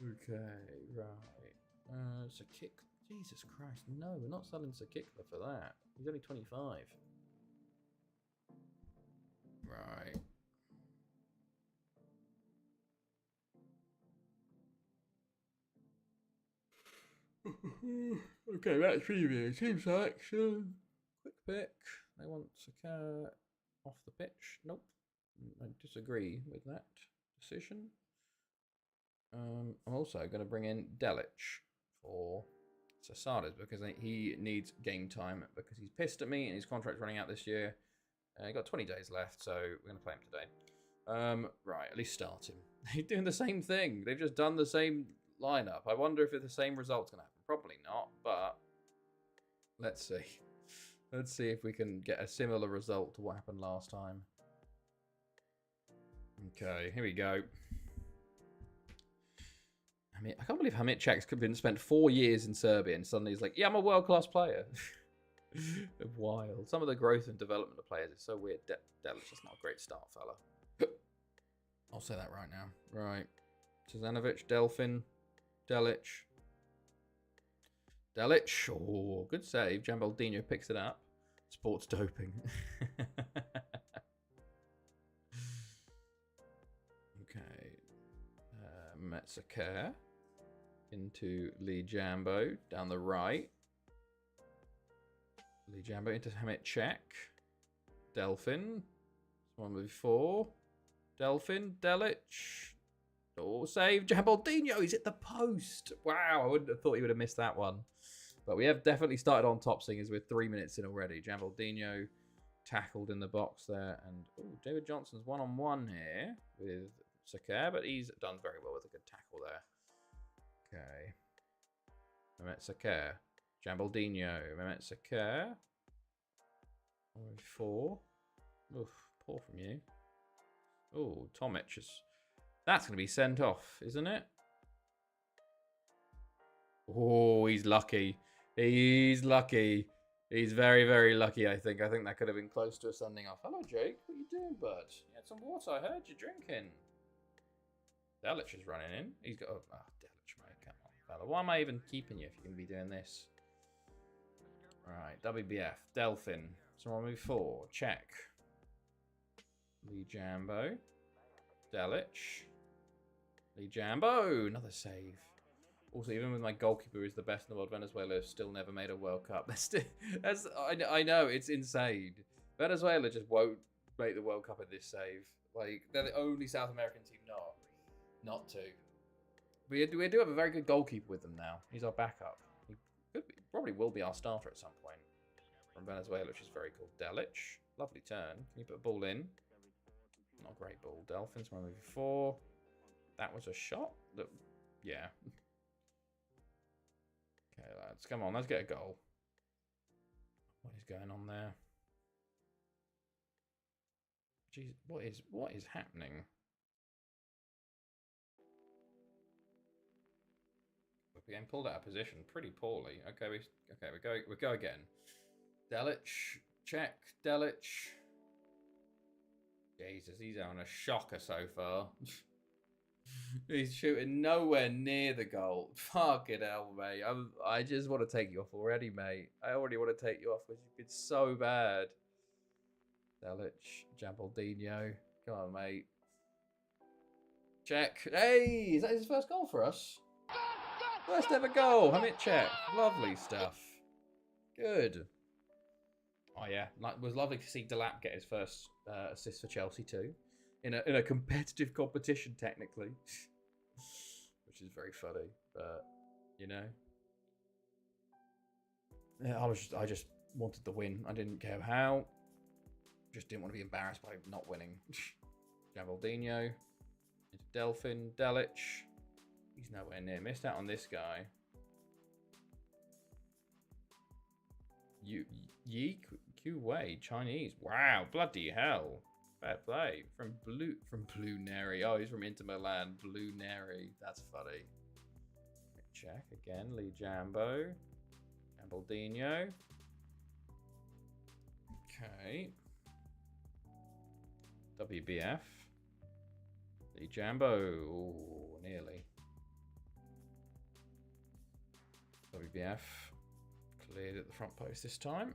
Okay, right. So kick. Jesus Christ, no, we're not selling Sakikla for that. He's only 25. Right. Okay, that's preview. Team selection. Quick pick. They want Sakar off the pitch. Nope. I disagree with that decision. I'm also going to bring in Delic for Sasadas because he needs game time because he's pissed at me and his contract's running out this year. He got 20 days left, so we're going to play him today. Right, at least start him. They're doing the same thing. They've just done the same lineup. I wonder if the same result's going to happen. Probably not, but let's see. Let's see if we can get a similar result to what happened last time. Okay, here we go. I can't believe Hamit Cek's been spent 4 years in Serbia and suddenly he's like, yeah, I'm a world-class player. Wild. Some of the growth and development of players is so weird. Delic's just not a great start, fella. I'll say that right now. Right. Tizanovic, Delfin, Delic. Delic. Oh, good save. Jambaldinho picks it up. Sports doping. Okay. Metzaker. Into Lee Jambo down the right. Lee Jambo into Hamit Cek. Delfin. One before. Delfin. Delic. Oh, save. Jambaldinho. He's at the post. Wow. I wouldn't have thought he would have missed that one. But we have definitely started on top singers. We're 3 minutes in already. Jambaldinho tackled in the box there. And ooh, David Johnson's one-on-one here with Sakar. But he's done very well with a good tackle there. Okay. Mehmet Sakar. Jambaldinho. Mehmet Sakar. 4. Oof, poor from you. Oh, Tomic is... That's going to be sent off, isn't it? Oh, he's lucky. He's lucky. He's very, very lucky, I think. I think that could have been close to a sending off. Hello, Jake. What are you doing, bud? You had some water. I heard you drinking. Delic is running in. He's got... Oh, Delic, mate. Come on, fella. Why am I even keeping you if you're going to be doing this? Right, WBF. Delfin. Someone move 4. Check. Lee Jambo. Delic. Lee Jambo. Another save. Also, even with my goalkeeper who's the best in the world, Venezuela still never made a World Cup. I know, it's insane. Venezuela just won't make the World Cup at this save. Like, they're the only South American team not to. We do have a very good goalkeeper with them now. He's our backup. He probably will be our starter at some point. From Venezuela, which is very cool. Delic. Lovely turn. Can you put a ball in? Not a great ball. Delphins, 1v4. That was a shot? Yeah. Okay, lads. Come on, let's get a goal. What is going on there? Jeez, what is happening? We're getting pulled out of position pretty poorly. Okay, we go again. Delic, check, Delic. Jesus, he's on a shocker so far. He's shooting nowhere near the goal. Fucking hell, mate. I just want to take you off already, mate. I already want to take you off because you've been so bad. Delic, Jambaldino. Come on, mate. Check. Hey, is that his first goal for us? First ever goal. Hamit check. Lovely stuff. Good. Oh yeah, it was lovely to see Delap get his first assist for Chelsea too, in a competitive competition technically, which is very funny. But you know, yeah, I just wanted the win. I didn't care how. Just didn't want to be embarrassed by not winning. Jambaldino into Delphin, Delic. He's nowhere near. Missed out on this guy. Yi Wei, Chinese. Wow, bloody hell. Fair play. From Blue Neri. Oh, he's from Inter Milan. Blue Neri. That's funny. Check again. Lee Jambo. Jambaldino. Okay. WBF. Lee Jambo. Ooh, nearly. WBF. Cleared at the front post this time.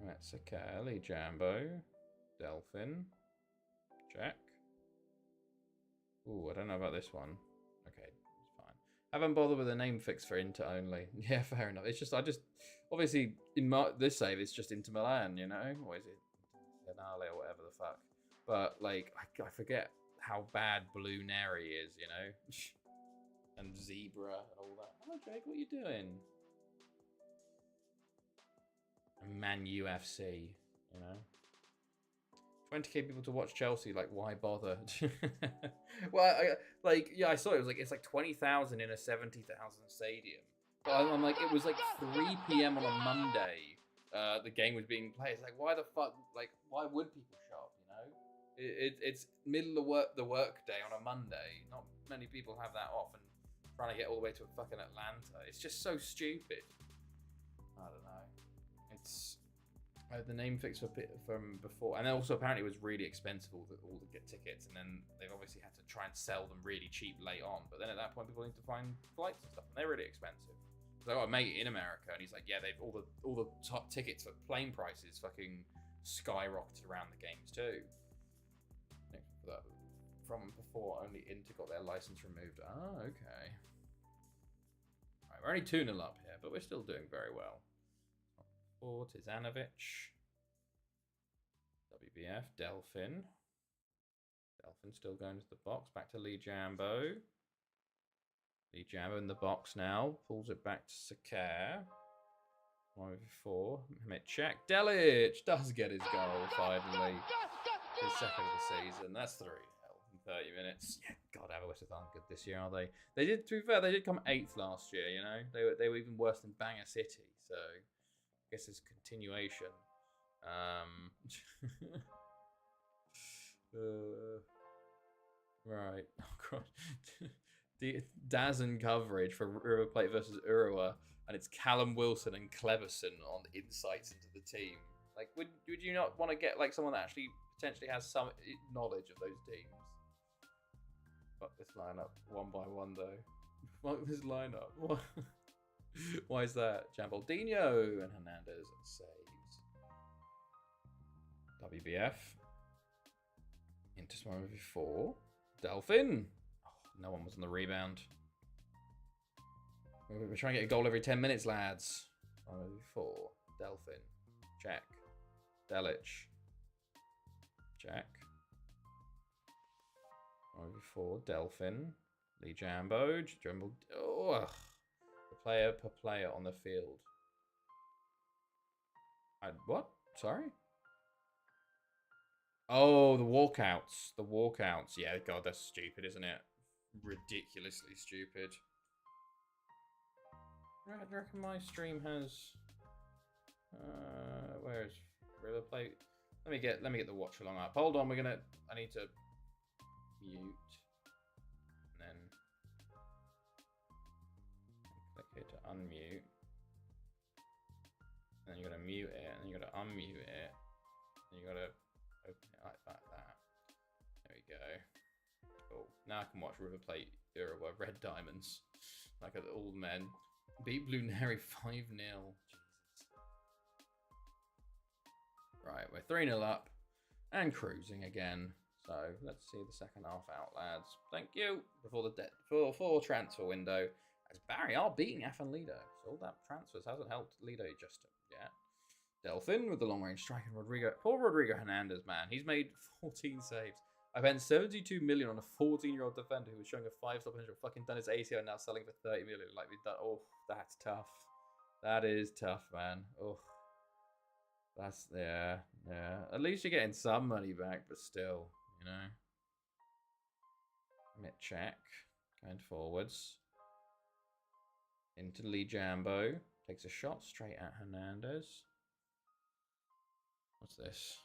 That's okay. Lee Jambo. Delphin. Check. Ooh, I don't know about this one. Okay, it's fine. Haven't bothered with a name fix for Inter only. Yeah, fair enough. It's just, obviously, in this save, it's just Inter Milan, you know? Or is it Finale or whatever the fuck? But, like, I forget how bad Blue Neri is, you know? And Zebra and all that. Hello, Jake, what are you doing? Man UFC, you know? 20k people to watch Chelsea, like, why bother? Well, I saw it was it's like 20,000 in a 70,000 stadium. But I'm like, it was like 3 p.m. on a Monday. The game was being played. It's like, why the fuck? Like, why would people show up? You know, it's middle of the work day on a Monday. Not many people have that off, and trying to get all the way to fucking Atlanta. It's just so stupid. I don't know. It's the name fix from before, and then also apparently it was really expensive all to get tickets, and then they've obviously had to try and sell them really cheap late on. But then at that point, people need to find flights and stuff, and they're really expensive. So I got a mate in America, and he's like, yeah, they've all the top tickets for plane prices fucking skyrocketed around the games too. From before, only Inter got their license removed. Oh, okay. Right, we're only 2-0 up here, but we're still doing very well. For Tizanovic. WBF, Delphin. Delphin still going to the box. Back to Lee Jambo. Lee Jambo in the box now. Pulls it back to Sakar. 1v4. Mitchak. Delic does get his goal finally. His second of the season. That's 3 in 30 minutes. Yeah, God, Aberystwyth aren't good this year, are they? They did, to be fair, they did come 8th last year, you know? They were even worse than Bangor City, so I guess it's continuation. Right. Oh, God. Dazen coverage for River Plate versus Urawa, and it's Callum Wilson and Cleverson on insights into the team. Like, would you not want to get like someone that actually potentially has some knowledge of those teams? Fuck this lineup one by one though. Fuck this lineup. Why is that? Jambaldino and Hernandez saves. WBF. Into Smart before. Delphin. Oh, no one was on the rebound. We're trying to get a goal every 10 minutes, lads. 4. Delphin. Check. Delic. Check. 4. Delphin. Lee Jambo. Oh, ugh. The player per player on the field. What? Sorry? Oh, the walkouts. The walkouts. Yeah, God, that's stupid, isn't it? Ridiculously stupid. I reckon my stream has... where is River Plate? Let me get the watch along up. Hold on, I need to mute. And then click here to unmute. And then you gotta mute it, and then you gotta unmute it. You gotta open it like that. There we go. Cool. Now I can watch River Plate Uruguay Red Diamonds. Like all men. Beat Blue Neri 5-0. Jesus. Right, we're 3-0 up and cruising again. So let's see the second half out, lads. Thank you before the full transfer window. As Barry are beating F and Lido. So all that transfers hasn't helped Lido just yet. Delphin with the long range strike and Rodrigo. Poor Rodrigo Hernandez, man. He's made 14 saves. I spent 72 million on a 14-year-old defender who was showing a 5-star potential. Fucking done his ACO and now selling for 30 million. Like we've done. Oh, that's tough. That is tough, man. Oh, that's yeah. At least you're getting some money back, but still, you know. Mid check, going forwards. Into Lee Jambo. Takes a shot straight at Hernandez. What's this?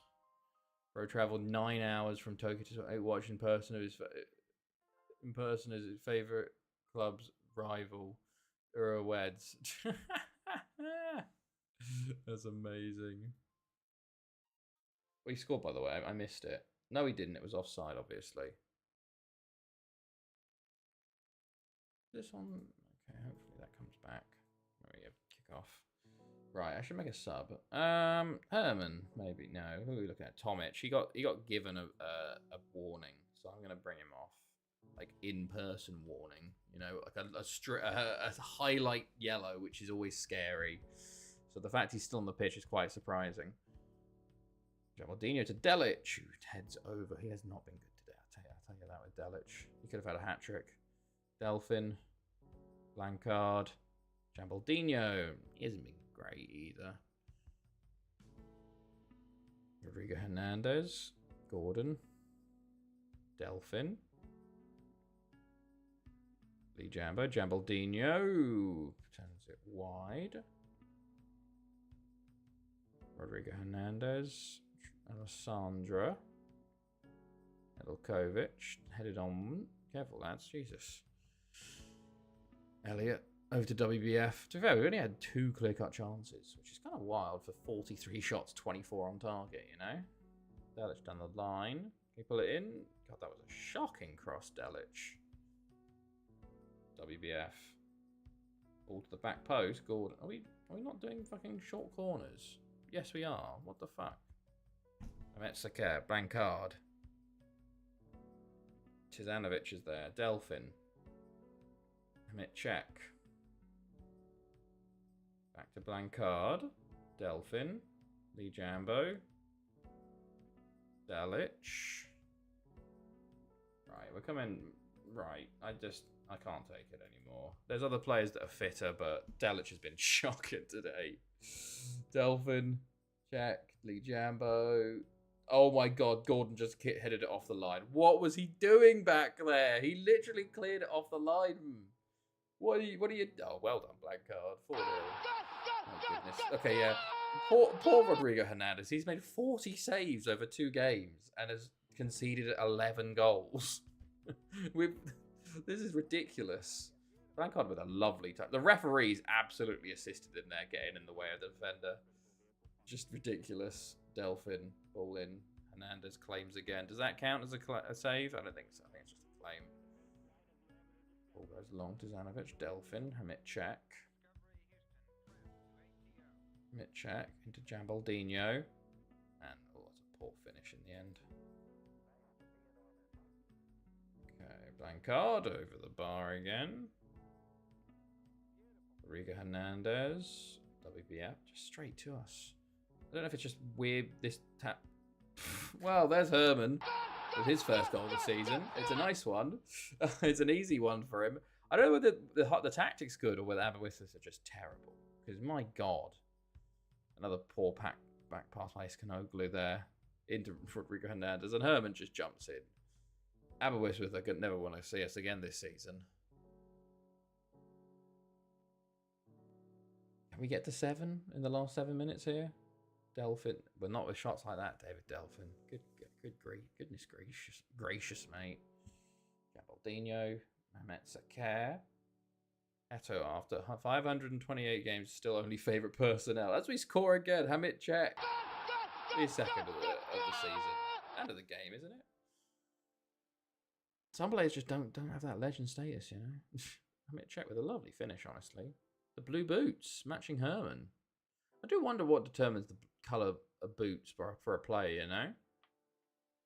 Road traveled 9 hours from Tokyo to watch in person as his favorite club's rival, Uruweds. That's amazing. Well, he scored, by the way. I missed it. No, he didn't. It was offside, obviously. This one. Okay, hopefully that comes back. There we go. Kick off. Right, I should make a sub. Herman, maybe. No, who are we looking at? Tomic. He got given a warning, so I'm gonna bring him off. Like in-person warning, you know, like a highlight yellow, which is always scary. So the fact he's still on the pitch is quite surprising. Jamaldinho to Delic, who heads over. He has not been good today. I'll tell you that with Delic. He could have had a hat trick. Delphin, Blancard, Jamaldinho. He hasn't been great either. Rodrigo Hernandez, Gordon, Delphin, Lee Jambo, Jamaldinho turns it wide. Rodrigo Hernandez, Alessandra, Edelkovic, headed on. Careful, lads, Jesus. Elliot. Over to WBF. To be fair, we only had 2 clear-cut chances, which is kind of wild for 43 shots, 24 on target, you know? Delic down the line. Can you pull it in? God, that was a shocking cross, Delic. WBF. All to the back post. Gordon. Are we not doing fucking short corners? Yes, we are. What the fuck? Ahmet Saker. Blancard. Tizanovic is there. Delphin. Ahmet Cech. Back to Blancard. Delphin. Lee Jambo. Delic. Right, we're coming... Right, I can't take it anymore. There's other players that are fitter, but Delic has been shocking today. Delphin. Check. Lee Jambo. Oh my god, Gordon just headed it off the line. What was he doing back there? He literally cleared it off the line. What are you... Oh, well done, Blancard. 4-0. Oh, goodness. Okay, yeah. Poor Rodrigo Hernandez. He's made 40 saves over 2 games and has conceded 11 goals. This is ridiculous. Blancard with a lovely touch. The referees absolutely assisted in there, getting in the way of the defender. Just ridiculous. Delphin, ball in. Hernandez claims again. Does that count as a save? I don't think so. I think it's just a claim. Ball goes long to Zanovic. Delphin. Hamit Cech. Mitchak into Jamaldinho. And, oh, that's a poor finish in the end. Okay, Blancard over the bar again. Rodrigo Hernandez. WBF, just straight to us. I don't know if it's just weird, this tap. Well, there's Herman with his first goal of the season. It's a nice one. It's an easy one for him. I don't know whether the tactic's good or whether Aberwistas are just terrible. Because, my God. Another poor back pass by Escanoglu there into Rodrigo Hernandez, and Herman just jumps in. Aberystwyth are never want to see us again this season. Can we get to 7 in the last 7 minutes here? Delphin, but not with shots like that, David Delphin. Good grief, goodness gracious, mate. Jamaldinho, Mehmet Saker. Eto, after 528 games, still only favourite personnel. As we score again, Hamit Cech. His second of the season and of the game, isn't it? Some players just don't have that legend status, you know. I mean, check with a lovely finish, honestly. The blue boots matching Herman. I do wonder what determines the colour of boots for a player, you know.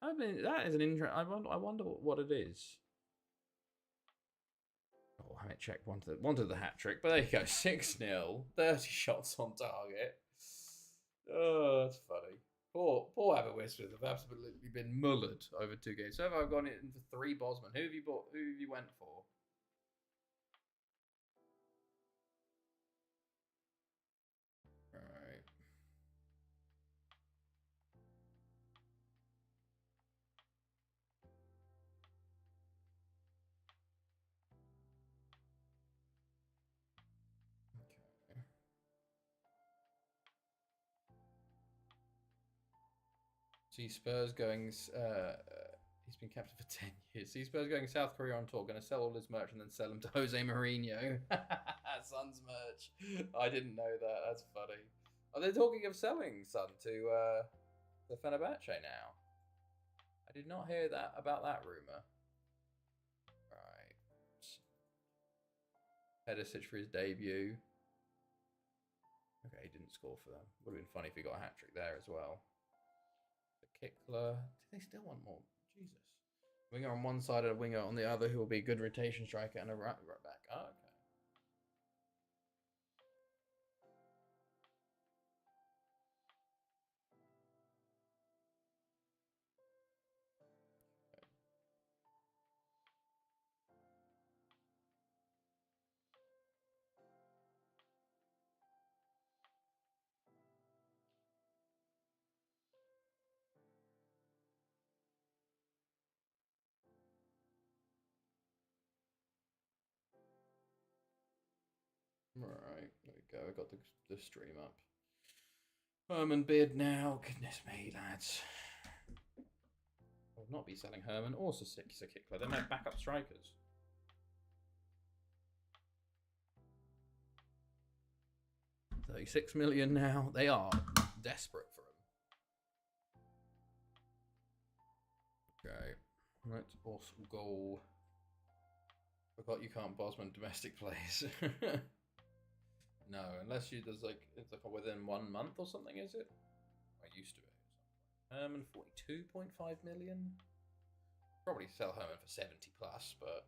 I mean, that is an interest. I wonder what it is. Oh, I haven't checked wanted the hat trick, but there you go, 6-0, 30 shots on target. Oh, that's funny. Poor Aberystwyth have absolutely been mullered over 2 games. So far, I've gone in for 3 Bosman. Who have you bought? Who have you went for? All right. Okay. See Spurs going. He's been captain for 10 years. See Spurs going South Korea on tour. Going to sell all his merch and then sell them to Jose Mourinho. Son's merch. I didn't know that. That's funny. Are they talking of selling Son to Fenerbahce now? I did not hear that about that rumor. Right. Pedicic for his debut. Okay, he didn't score for them. Would have been funny if he got a hat trick there as well. The Kickler. Do they still want more? Jesus. Winger on one side and a winger on the other who will be a good rotation striker and a right back. Oh, okay. Right, there we go. I got the stream up. Herman bid now. Goodness me, lads. I will not be selling Herman or Kickler. They're my backup strikers. $36 million now. They are desperate for him. Okay. Right, awesome goal. Forgot you can't Bosman domestic plays. No, unless there's like it's like within 1 month or something, is it? I used to be. Herman 42.5 million. Probably sell Herman for 70 plus, but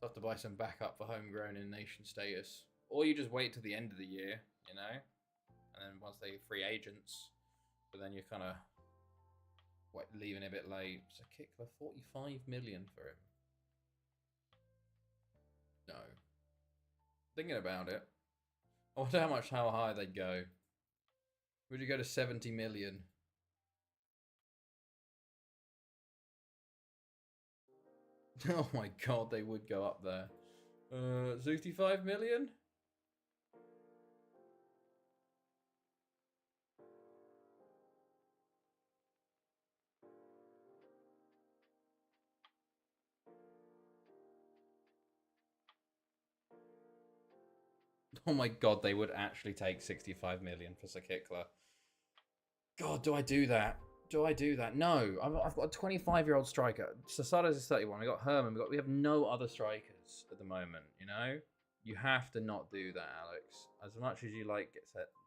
I'll have to buy some backup for homegrown in nation status. Or you just wait till the end of the year, you know? And then once they free agents, but then you're kind of leaving a bit late. So Kickler 45 million for him. No. Thinking about it. I wonder how high they'd go. Would you go to 70 million? Oh my god, they would go up there. 65 million? Oh my god, they would actually take 65 million for Sakikla. God, do I do that? Do I do that? No, I've got a 25-year-old striker. Sasadas is 31. We got Herman. We have no other strikers at the moment. You know, you have to not do that, Alex. As much as you like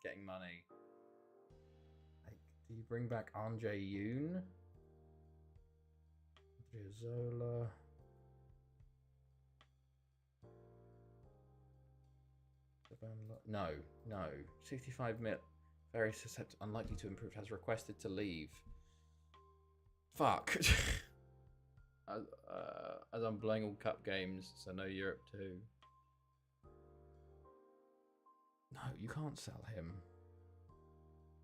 getting money. Like, do you bring back Anjay Yoon? Zola. No. 65 mil. Very susceptible, unlikely to improve. Has requested to leave. Fuck. As I'm playing all cup games, so no Europe too. No, you can't sell him.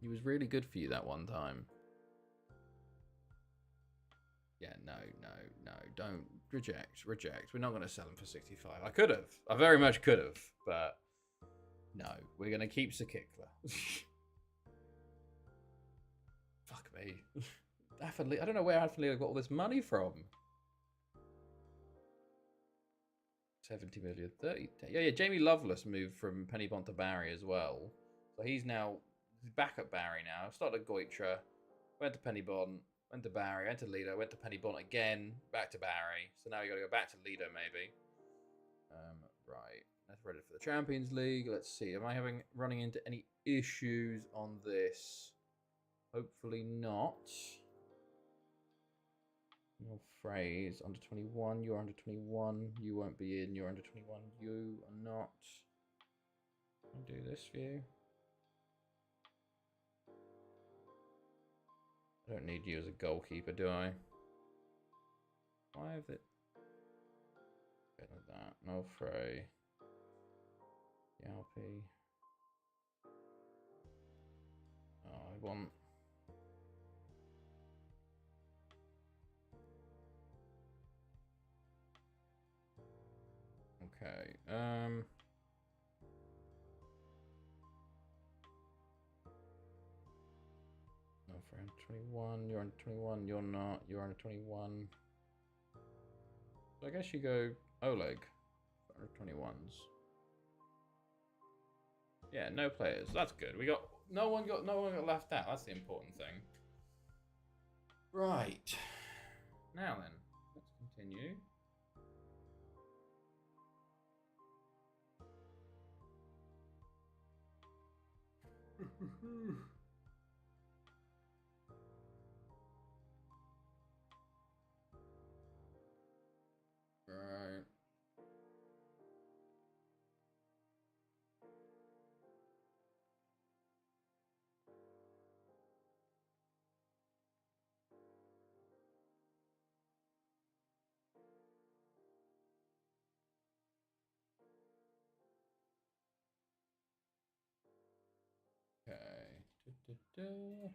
He was really good for you that one time. Yeah, no. Don't reject. We're not going to sell him for 65. I could have. I very much could have, but no, we're going to keep Sakikla. Fuck me. I don't know where Affenley got all this money from. 70 million, 30. Yeah. Jamie Lovelace moved from Pennybont to Barry as well. So he's back at Barry now. Started at Goitra. went to Pennybon, went to Barry, went to Lido, went to Pennybon again, back to Barry. So now we got to go back to Lido maybe. Right, let's ready for the Champions League. Let's see. Am I running into any issues on this? Hopefully not. No phrase. Under 21. You're under 21. You won't be in. You're under 21. You are not. I'll do this for you. I don't need you as a goalkeeper, do I? Why have it? Bit like that. No fray. Yalpy. Oh, I want. Okay. No for under 21. You're under 21. You're not. You're under 21. So I guess you go Oleg for under 21s. Yeah, no players. That's good. We got no one got left out. That's the important thing. Right. Now then, let's continue. Right. Okay.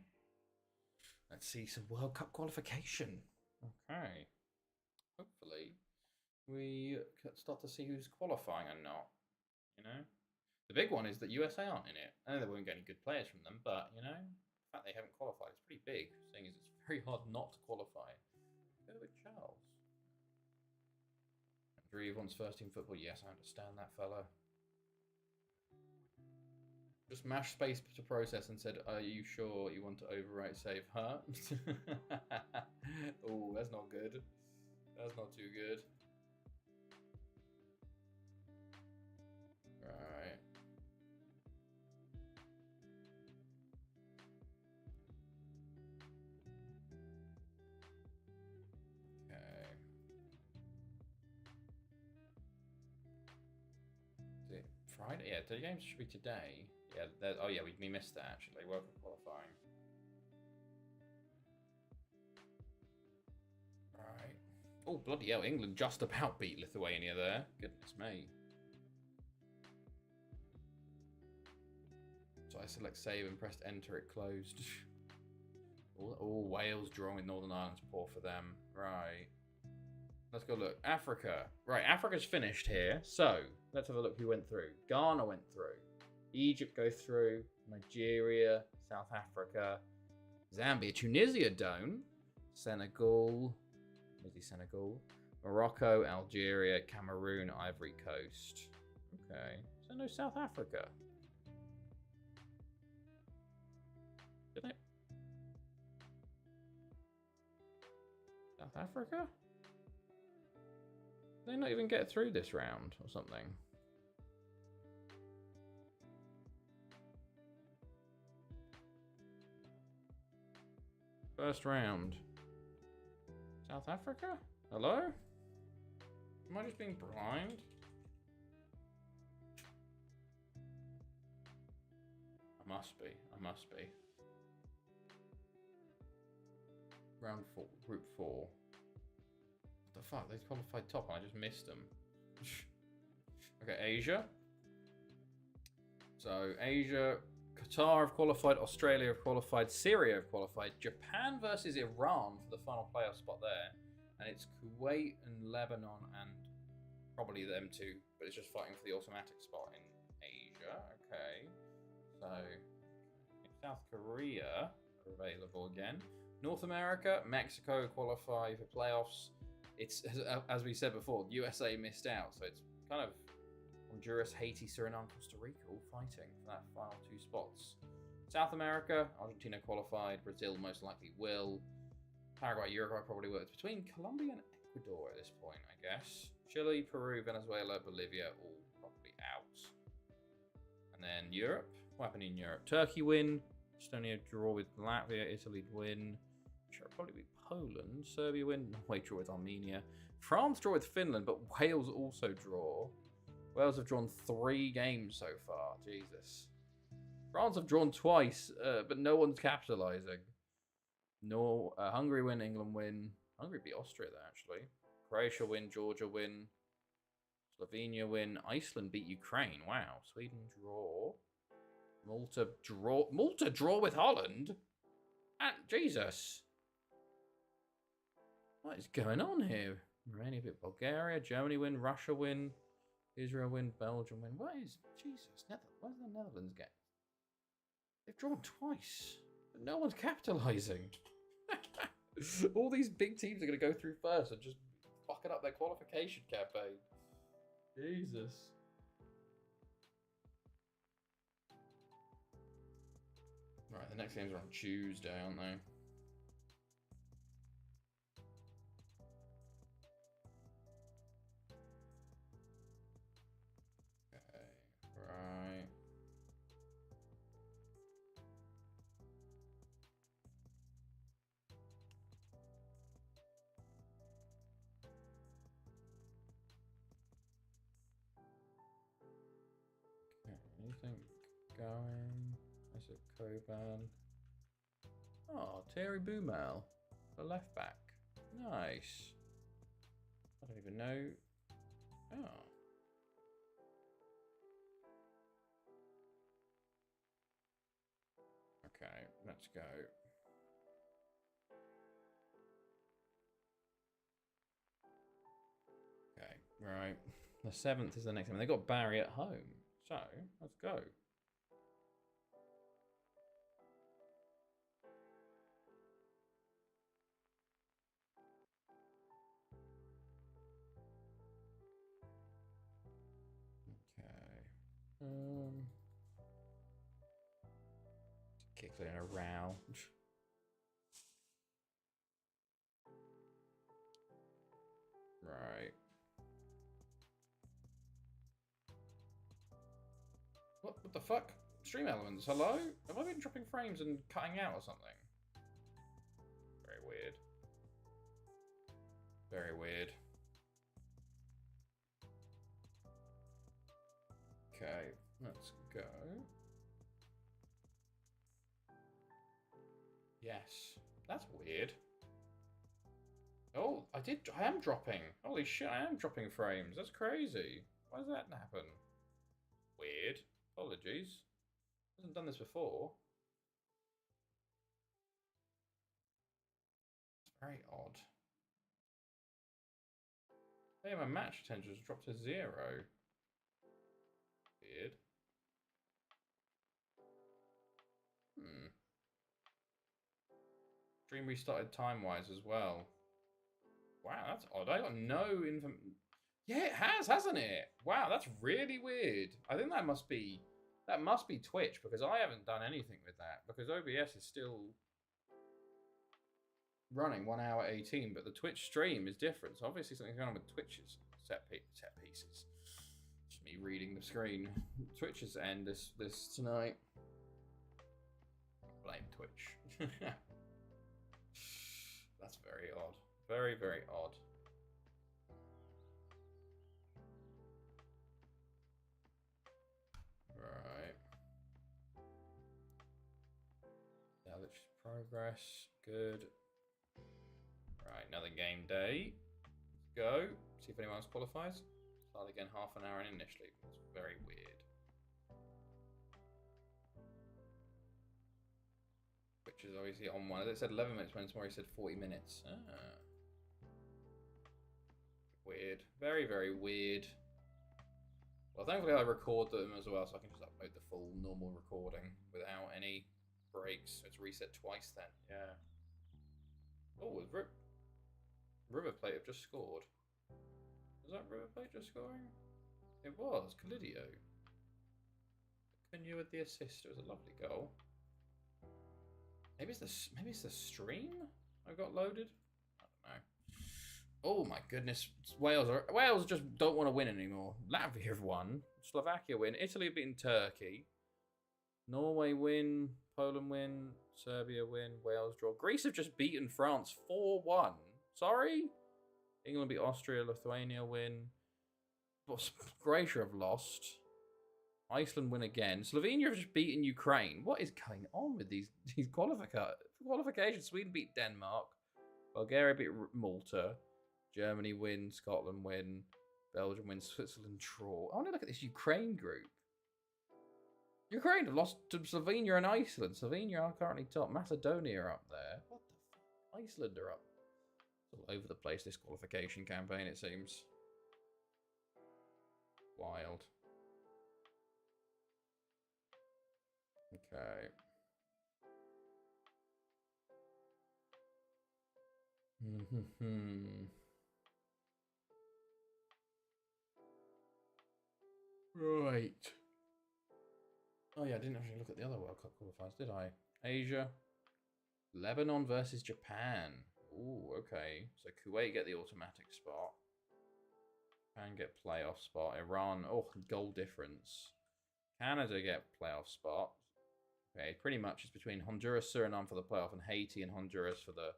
Let's see some World Cup qualification. Okay. Hopefully, we start to see who's qualifying and not. You know, the big one is that USA aren't in it. I know they won't get any good players from them, but you know, the fact they haven't qualified is pretty big, seeing as it's very hard not to qualify. Go with Charles. Andrew wants first team football. Yes, I understand that, fella. Just mashed space to process and said, "Are you sure you want to overwrite save her?" Oh, that's not good. That's not too good. Right. Okay. Is it Friday? Yeah, the games should be today. Yeah. Oh, yeah. We missed that actually. World Cup qualifying. Right. Oh, bloody hell! England just about beat Lithuania there. Goodness me. So I select save and pressed enter. It closed. Oh, Wales drawing with Northern Ireland's poor for them. Right. Let's go look. Africa. Right, Africa's finished here. So let's have a look who went through. Ghana went through. Egypt go through. Nigeria, South Africa, Zambia, Tunisia don't. Senegal. Senegal. Morocco, Algeria, Cameroon, Ivory Coast. Okay. So no South Africa. Did they? South Africa? Did they not even get through this round or something? First round. South Africa? Hello? Am I just being blind? I must be. Round 4, group 4. What the fuck? They qualified top and I just missed them. Okay, Asia. So, Asia, Qatar have qualified, Australia have qualified, Syria have qualified, Japan versus Iran for the final playoff spot there. And it's Kuwait and Lebanon and probably them two, but it's just fighting for the automatic spot in Asia. Okay. So, South Korea are available again. North America, Mexico qualify for playoffs. It's, as we said before, USA missed out. So it's kind of Honduras, Haiti, Suriname, Costa Rica all fighting for that final 2 spots. South America, Argentina qualified. Brazil most likely will. Paraguay, Uruguay probably will. It's between Colombia and Ecuador at this point, I guess. Chile, Peru, Venezuela, Bolivia, all probably out. And then Europe. What happened in Europe? Turkey win. Estonia draw with Latvia. Italy win. Sure, probably be Poland. Serbia win. Norway draw with Armenia. France draw with Finland, but Wales also draw. Wales have drawn 3 games so far. Jesus. France have drawn twice, but no one's capitalising. Hungary win, England win. Hungary beat Austria there, actually. Croatia win, Georgia win. Slovenia win. Iceland beat Ukraine. Wow. Sweden draw. Malta draw. Malta draw with Holland? And Jesus. What is going on here? Romania beat Bulgaria. Germany win. Russia win. Israel win. Belgium win. What is... Jesus. Where's the Netherlands get? They've drawn twice. But no one's capitalising. All these big teams are going to go through first and just fucking up their qualification campaign. Jesus. Right, the next games are on Tuesday, aren't they? Okay, right. Anything going? Is it Coban? Oh, Terry Boomal, the left back. Nice. I don't even know. Oh. Okay, let's go. Okay, right. The 7th is the next one. They got Barry at home. So, let's go. Okay. Kicked in a row. Right. What the fuck? Stream elements, hello? Have I been dropping frames and cutting out or something? Very weird. Very weird. Okay, let's go. Yes, that's weird. Oh, I am dropping. Holy shit, I am dropping frames. That's crazy. Why does that happen? Weird. Apologies. Hasn't done this before. It's very odd. Hey, my match attention has dropped to 0. Weird. Stream restarted time-wise as well. Wow, that's odd. I got no info. Yeah, it has, hasn't it? Wow, that's really weird. I think that must be Twitch, because I haven't done anything with that, because OBS is still running 1 hour 18, but the Twitch stream is different. So obviously something's going on with Twitch's set pieces. Just me reading the screen. Twitch's end this tonight. Blame Twitch. That's very odd. Very, very odd. Right. Now let's progress. Good. Right, another game day. Let's go. See if anyone else qualifies. Start again half an hour in initially. It's very weird. Which is obviously on one. As it said 11 minutes when tomorrow he said 40 minutes. Ah. Weird. Very, very weird. Well, thankfully I record them as well, so I can just upload the full normal recording without any breaks. It's reset twice then. Yeah. Oh, River Plate have just scored. Was that River Plate just scoring? It was. Calidio. Cunha with the assist. It was a lovely goal. Maybe it's the stream I got loaded. I don't know. Oh my goodness, Wales just don't want to win anymore. Latvia have won. Slovakia win. Italy have beaten Turkey. Norway win. Poland win. Serbia win. Wales draw. Greece have just beaten France 4-1. Sorry. England beat Austria. Lithuania win. Croatia have lost. Iceland win again. Slovenia have just beaten Ukraine. What is going on with these qualifications? Sweden beat Denmark. Bulgaria beat Malta. Germany win. Scotland win. Belgium win. Switzerland draw. I want to look at this Ukraine group. Ukraine have lost to Slovenia and Iceland. Slovenia are currently top. Macedonia are up there. What the fuck? Iceland are up. It's all over the place, this qualification campaign, it seems. Wild. Okay. Right. Oh yeah, I didn't actually look at the other World Cup qualifiers, did I? Asia. Lebanon versus Japan. Ooh, okay. So Kuwait get the automatic spot. Japan get playoff spot. Iran, oh, goal difference. Canada get playoff spot. Okay, pretty much it's between Honduras, Suriname for the playoff, and Haiti and Honduras for the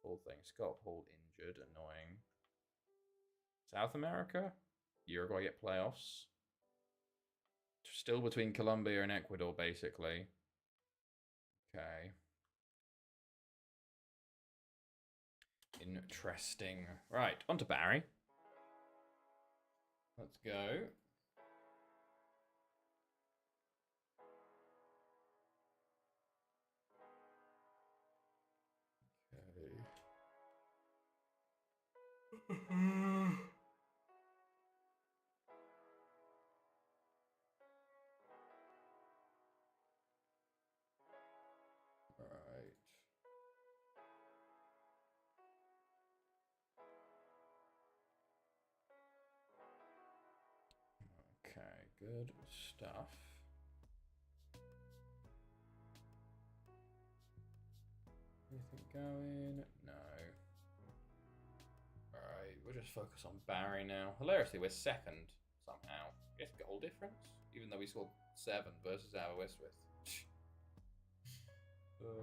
whole thing. Scott Hall injured, annoying. South America, Uruguay get playoffs. Still between Colombia and Ecuador, basically. Okay. Interesting. Right, on to Barry. Let's go. Okay. Okay, good stuff. Anything going? No. Alright, we'll just focus on Barry now. Hilariously, we're second somehow. I guess goal difference? Even though we scored 7 versus Aberystwyth.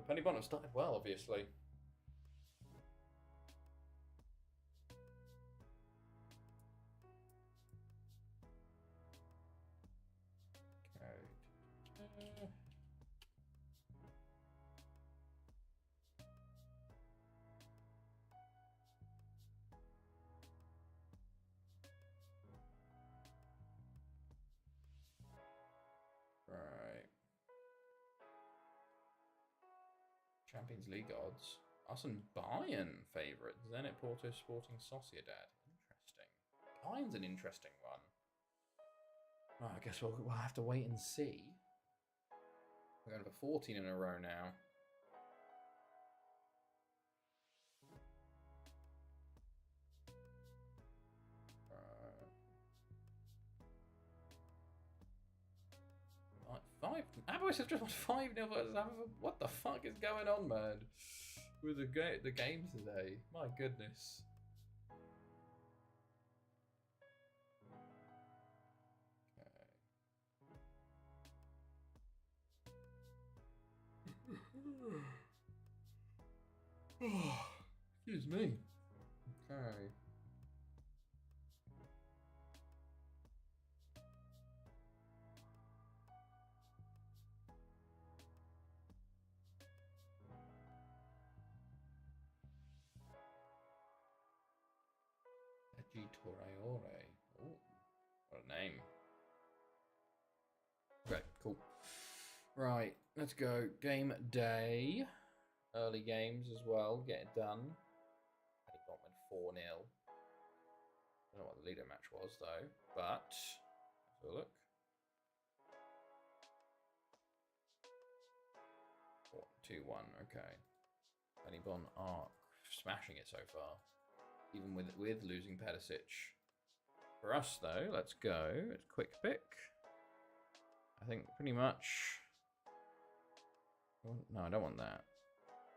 Penny Bonham started well, obviously. Champions League odds. Us and Bayern favourite. Zenit, Porto, Sporting, Sociedad. Interesting. Bayern's an interesting one. Oh, I guess we'll have to wait and see. We're going for 14 in a row now. Aberystwyth have just won 5-0 versus Aberystwyth. What the fuck is going on, man? With the games today. My goodness. Okay. Excuse me. Okay. Torreore. Oh, what a name. Okay, cool. Right, let's go. Game day. Early games as well. Get it done. He got win 4-0. I don't know what the leader match was though, but let's have a look. 2-1. Okay. Penny Bon are smashing it so far. Even with losing Pedicic. For us, though, let's go. It's quick pick. I think pretty much... No, I don't want that.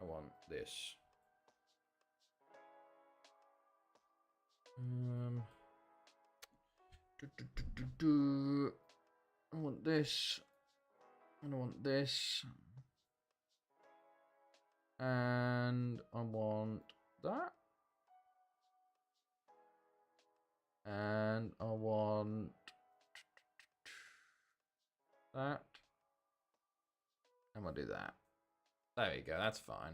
I want this. I want this. And I want this. And I want that. And I want that. And we'll do that. There you go, that's fine.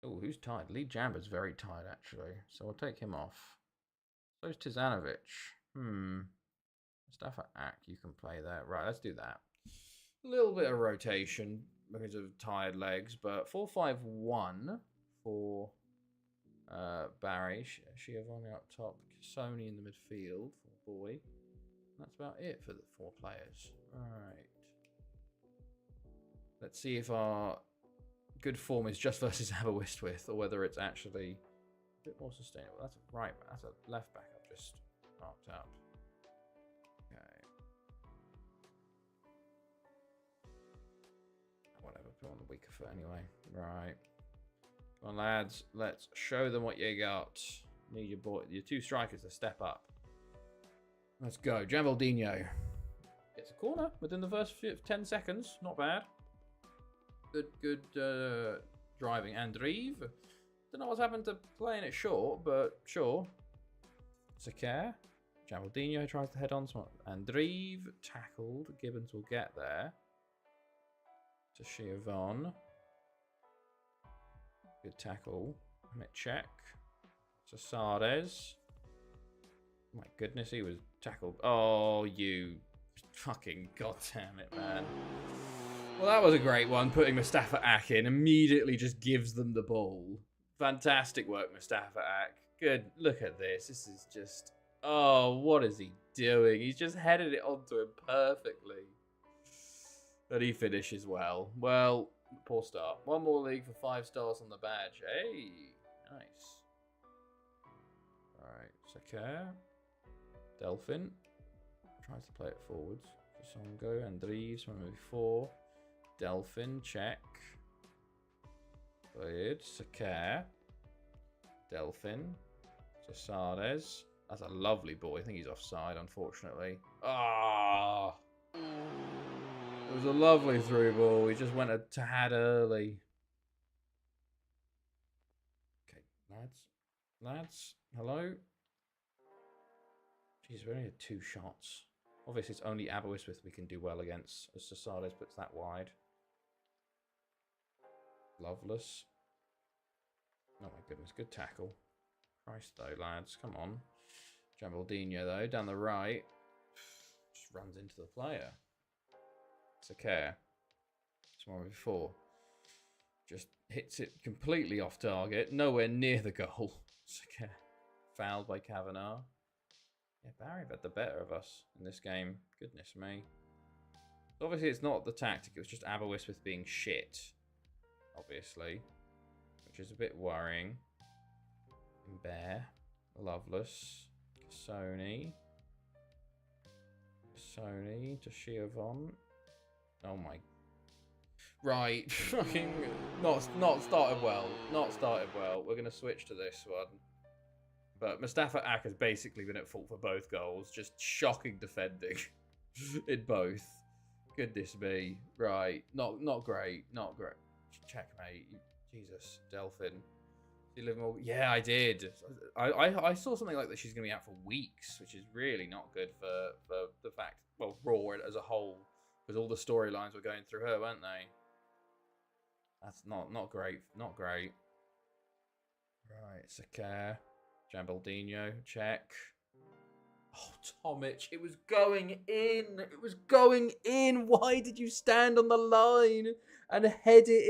Oh, who's tied? Lee Jamber's very tied, actually. So I'll take him off. So's Tizanovic. Mustafa Ak, you can play there. Right, let's do that. A little bit of rotation because of tired legs, but 4-5-1 for Barry. Schiavone up top. Sony in the midfield for Boy. That's about it for the 4 players. Alright. Let's see if our good form is just versus Aberystwyth or whether it's actually a bit more sustainable. That's a right back. That's a left back I've just marked up. Okay. Whatever, put on the weaker foot anyway. Right. Come on, lads. Let's show them what you got. Need your 2 strikers to step up. Let's go. Giambaldino gets a corner within the first 10 seconds. Not bad. Good driving. Andrive. Don't know what's happened to playing it short, but sure. Sakar. Giambaldino tries to head on. Andrive tackled. Gibbons will get there. To Schiavone. Good tackle. Mitchek. To Sardes. My goodness, he was tackled. Oh, you fucking goddamn it, man. Well, that was a great one. Putting Mustafa Ak in immediately just gives them the ball. Fantastic work, Mustafa Ak. Good. Look at this. This is just... Oh, what is he doing? He's just headed it onto him perfectly. But he finishes well. Well, poor start. 1 more league for 5 stars on the badge. Hey, nice. Alright, Sakar. Delphin. Tries to play it forwards. Songo, Andrives, 1-4. Delphin, check. Good. Sakar. Delphin. Sardes. That's a lovely ball. I think he's offside, unfortunately. Ah! Oh, it was a lovely through ball. He just went a tad early. Okay, lads. Hello? Jeez, we only had 2 shots. Obviously, it's only Aberystwyth we can do well against, as Sardes puts that wide. Loveless. Oh my goodness, good tackle. Christ though, lads, come on. Giambaldino though, down the right. Just runs into the player. Sakar. Tomorrow before. Just hits it completely off target. Nowhere near the goal. Sakar. Fouled by Kavanagh. Yeah, Barry had the better of us in this game. Goodness me. Obviously, it's not the tactic. It was just Aberystwyth being shit. Obviously. Which is a bit worrying. Bear. Loveless. Sony to Schiavone. Oh my. Right. Fucking not started well. Not started well. We're going to switch to this one. But Mustafa Ak has basically been at fault for both goals. Just shocking defending in both. Goodness me. Right. Not great. Not great. Checkmate. Jesus. Delphin. You live more? Yeah, I did. I saw something like that she's going to be out for weeks, which is really not good for the fact, well, Raw as a whole, because all the storylines were going through her, weren't they? That's not great. Not great. Right, Sakar. Giambaldino, check. Oh, Tomic, it was going in. It was going in. Why did you stand on the line and head it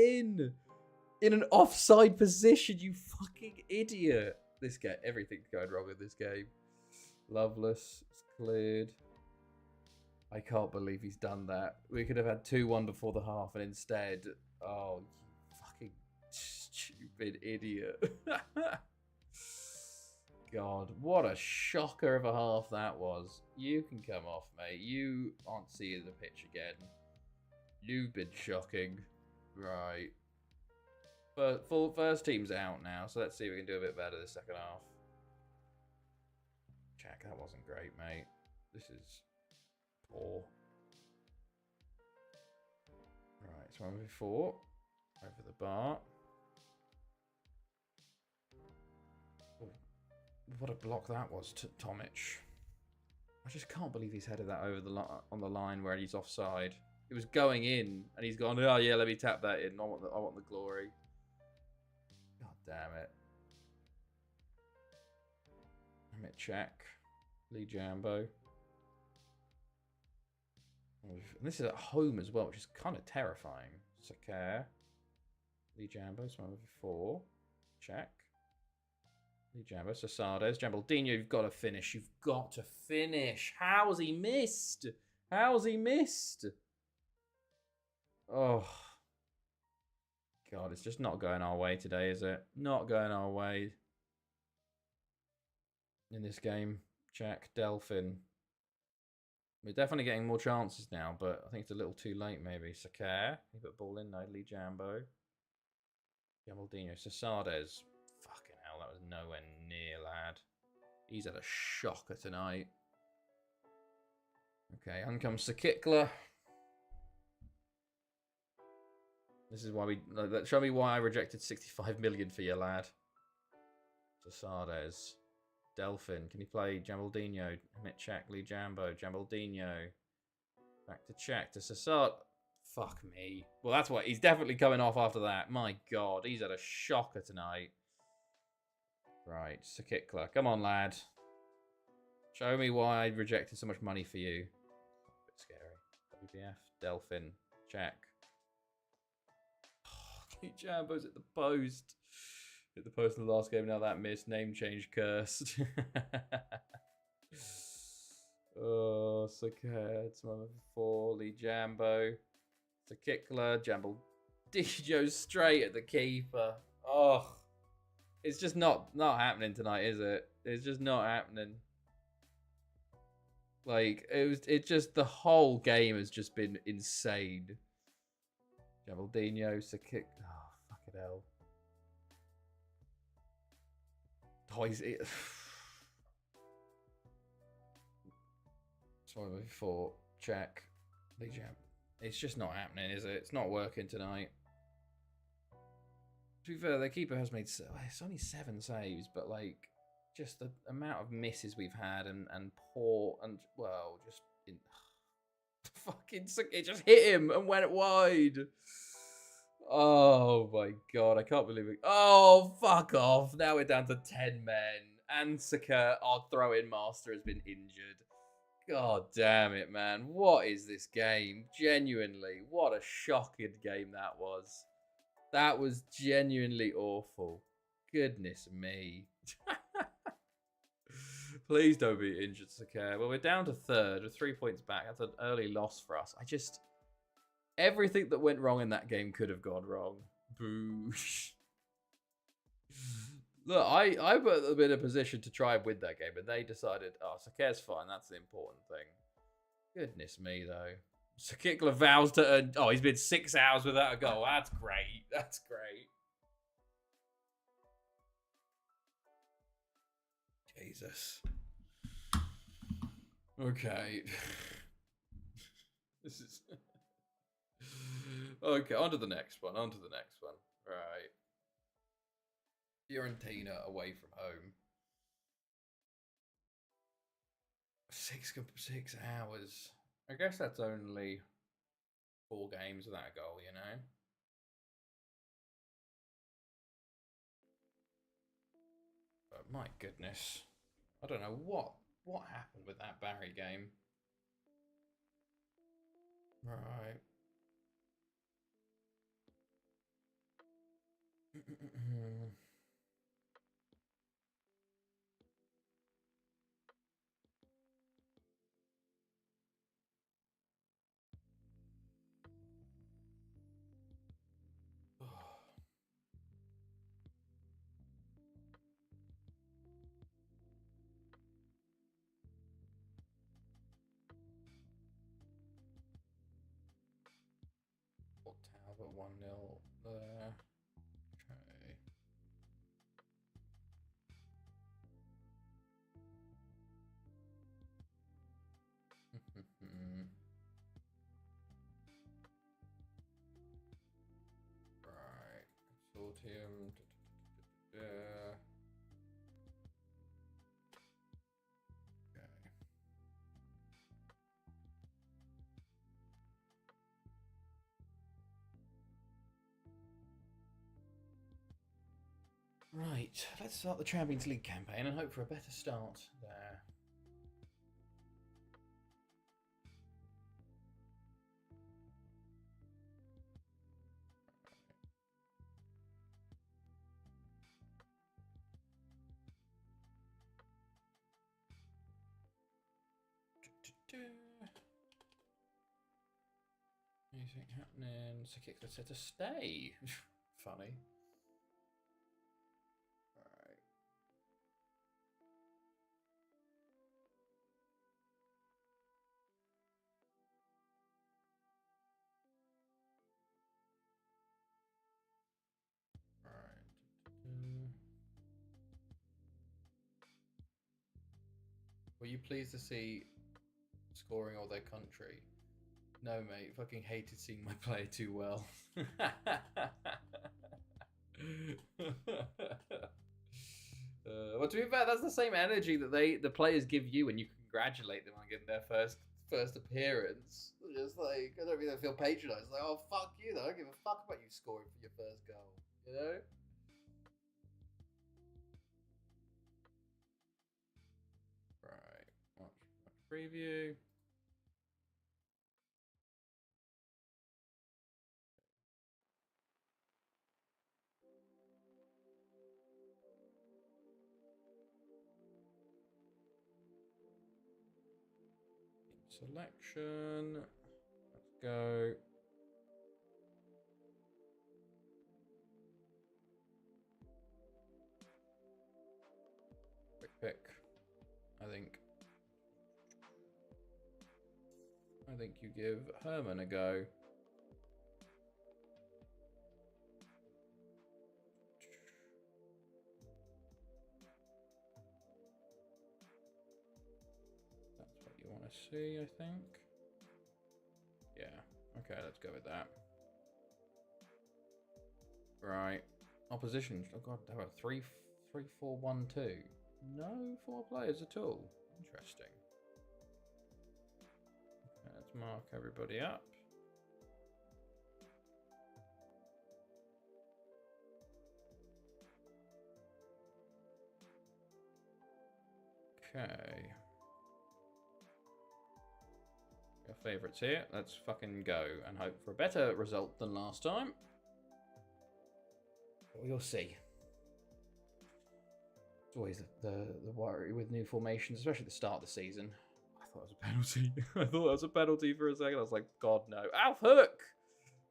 in an offside position, you fucking idiot? This game, everything's going wrong in this game. Loveless, it's cleared. I can't believe he's done that. We could have had 2-1 before the half, and instead, oh, you fucking stupid idiot. God, what a shocker of a half that was. You can come off, mate. You aren't seeing the pitch again. You've been shocking. Right. First team's out now, so let's see if we can do a bit better this second half. Jack, that wasn't great, mate. This is poor. Right, so 1v4. Over the bar. Oh, what a block that was to Tomic. I just can't believe he's headed that over on the line where he's offside. It was going in, and he's gone, oh yeah, let me tap that in. I want the glory. God damn it. Check. Llangefni. And this is at home as well, which is kind of terrifying. Sakar. Llangefni, so 1v4. Check. Llangefni, Sasades, Jambaldino, you've got to finish. You've got to finish. How's he missed? How's he missed? Oh. God, it's just not going our way today, is it? Not going our way. In this game. Check. Delphin. We're definitely getting more chances now, but I think it's a little too late, maybe. Sakar. He put ball in, no. Llangefni. Jambaldino. Sasades. Fucking hell, that was nowhere near, lad. He's had a shocker tonight. Okay, on comes Sakikla. This is why we... Show me why I rejected 65 million for you, lad. Sasades. Delphin. Can you play Jambaldino? Check. Llangefni. Jambaldino. Back to check. To Sasad. Fuck me. Well, that's what... He's definitely coming off after that. My God. He's had a shocker tonight. Right. Sakikla. Come on, lad. Show me why I rejected so much money for you. A bit scary. WBF. Delphin. Check. Jambo's at the post. Hit the post in the last game. Now that missed. Name change cursed. Oh, Sakar. It's 1-4. Llangefni. Sakikla. Jambaldino straight at the keeper. Oh. It's just not happening tonight, is it? It's just not happening. Like, it just, the whole game has just been insane. Jambaldino, Sakik. Oh, fucking hell. Oh, Sorry, before. Check. Llangefni. It's just not happening, is it? It's not working tonight. To be fair, the keeper has made... It's only 7 saves, but, like, just the amount of misses we've had and poor... And, well, just... Fucking... It just hit him and went wide. Oh, my God. I can't believe it. Oh, fuck off. Now we're down to 10 men. And Sakar, our throw-in master, has been injured. God damn it, man. What is this game? Genuinely. What a shocking game that was. That was genuinely awful. Goodness me. Please don't be injured, Sakar. Well, we're down to 3rd with 3 points back. That's an early loss for us. Everything that went wrong in that game could have gone wrong. Boo. Look, I put them in a position to try and win that game, and they decided, oh, Sakar's fine. That's the important thing. Goodness me, though. Sakikla vows to earn... Oh, he's been 6 hours without a goal. That's great. That's great. Jesus. Okay. This is... Okay, on to the next one. Right. Fiorentina away from home. 6 hours. I guess that's only 4 games without a goal, you know? But my goodness. I don't know what happened with that Barry game. Right. put 1-0 there. Okay. Right. Consortium. Okay. Right, let's start the Champions League campaign and hope for a better start there. Anything happening? Sikik set to stay. Funny. Alright. Alright. Were you pleased to see scoring all their country? No, mate. Fucking hated seeing my player too well. Well, to be fair, that's the same energy that the players give you when you congratulate them on getting their first appearance. Just like, I don't really feel patronised. Like, oh fuck you, though. I don't give a fuck about you scoring for your first goal. You know. Right. Watch preview. Selection. Let's go. Quick pick. I think you give Herman a go. That's what you want to see, I think. Yeah. Okay, let's go with that. Right. Opposition. Oh god, there were 3-4-1-2. No 4 players at all. Interesting. Okay, let's mark everybody up. Okay. Your favourites here. Let's fucking go and hope for a better result than last time. We'll see. It's always the worry with new formations, especially at the start of the season. I thought it was a penalty. I thought that was a penalty for a second. I was like, God, no. Alf Hook!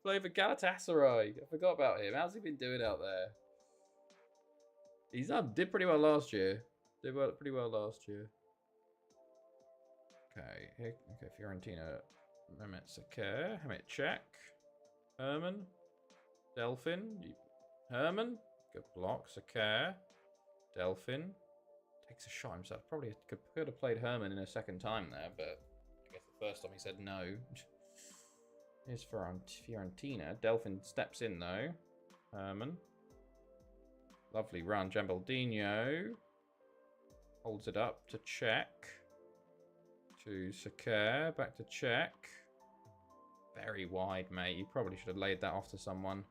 Playing for Galatasaray. I forgot about him. How's he been doing out there? Did pretty well last year. Did pretty well last year. Okay, Fiorentina. Mehmet Sakir. Mehmet Czech. Herman. Delphin. Herman. Good block. Sakir. Delphin. Takes a shot himself. Probably could have played Herman in a second time there, but I guess the first time he said no. Here's Fiorentina. Delphin steps in though. Herman. Lovely run. Giambaldino. Holds it up to Czech. To Sakir. Back to Czech. Very wide, mate. You probably should have laid that off to someone.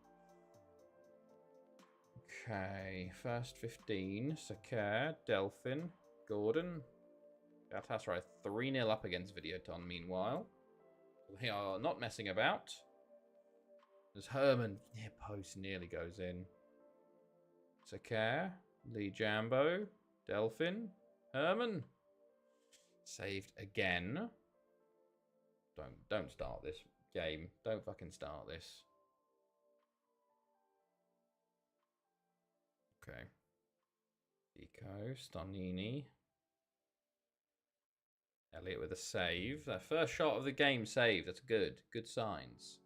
Okay. First 15. Sakir. Delphin. Gordon. Galatasaray 3-0 up against Videoton meanwhile. They are not messing about. As Herman near post nearly goes in. Sakir. Lee Jambo. Delphin. Herman. Saved again. Don't start this game. Don't fucking start this. Okay. Eco. Starnini. Elliot with a save. That first shot of the game saved. That's good. Good signs.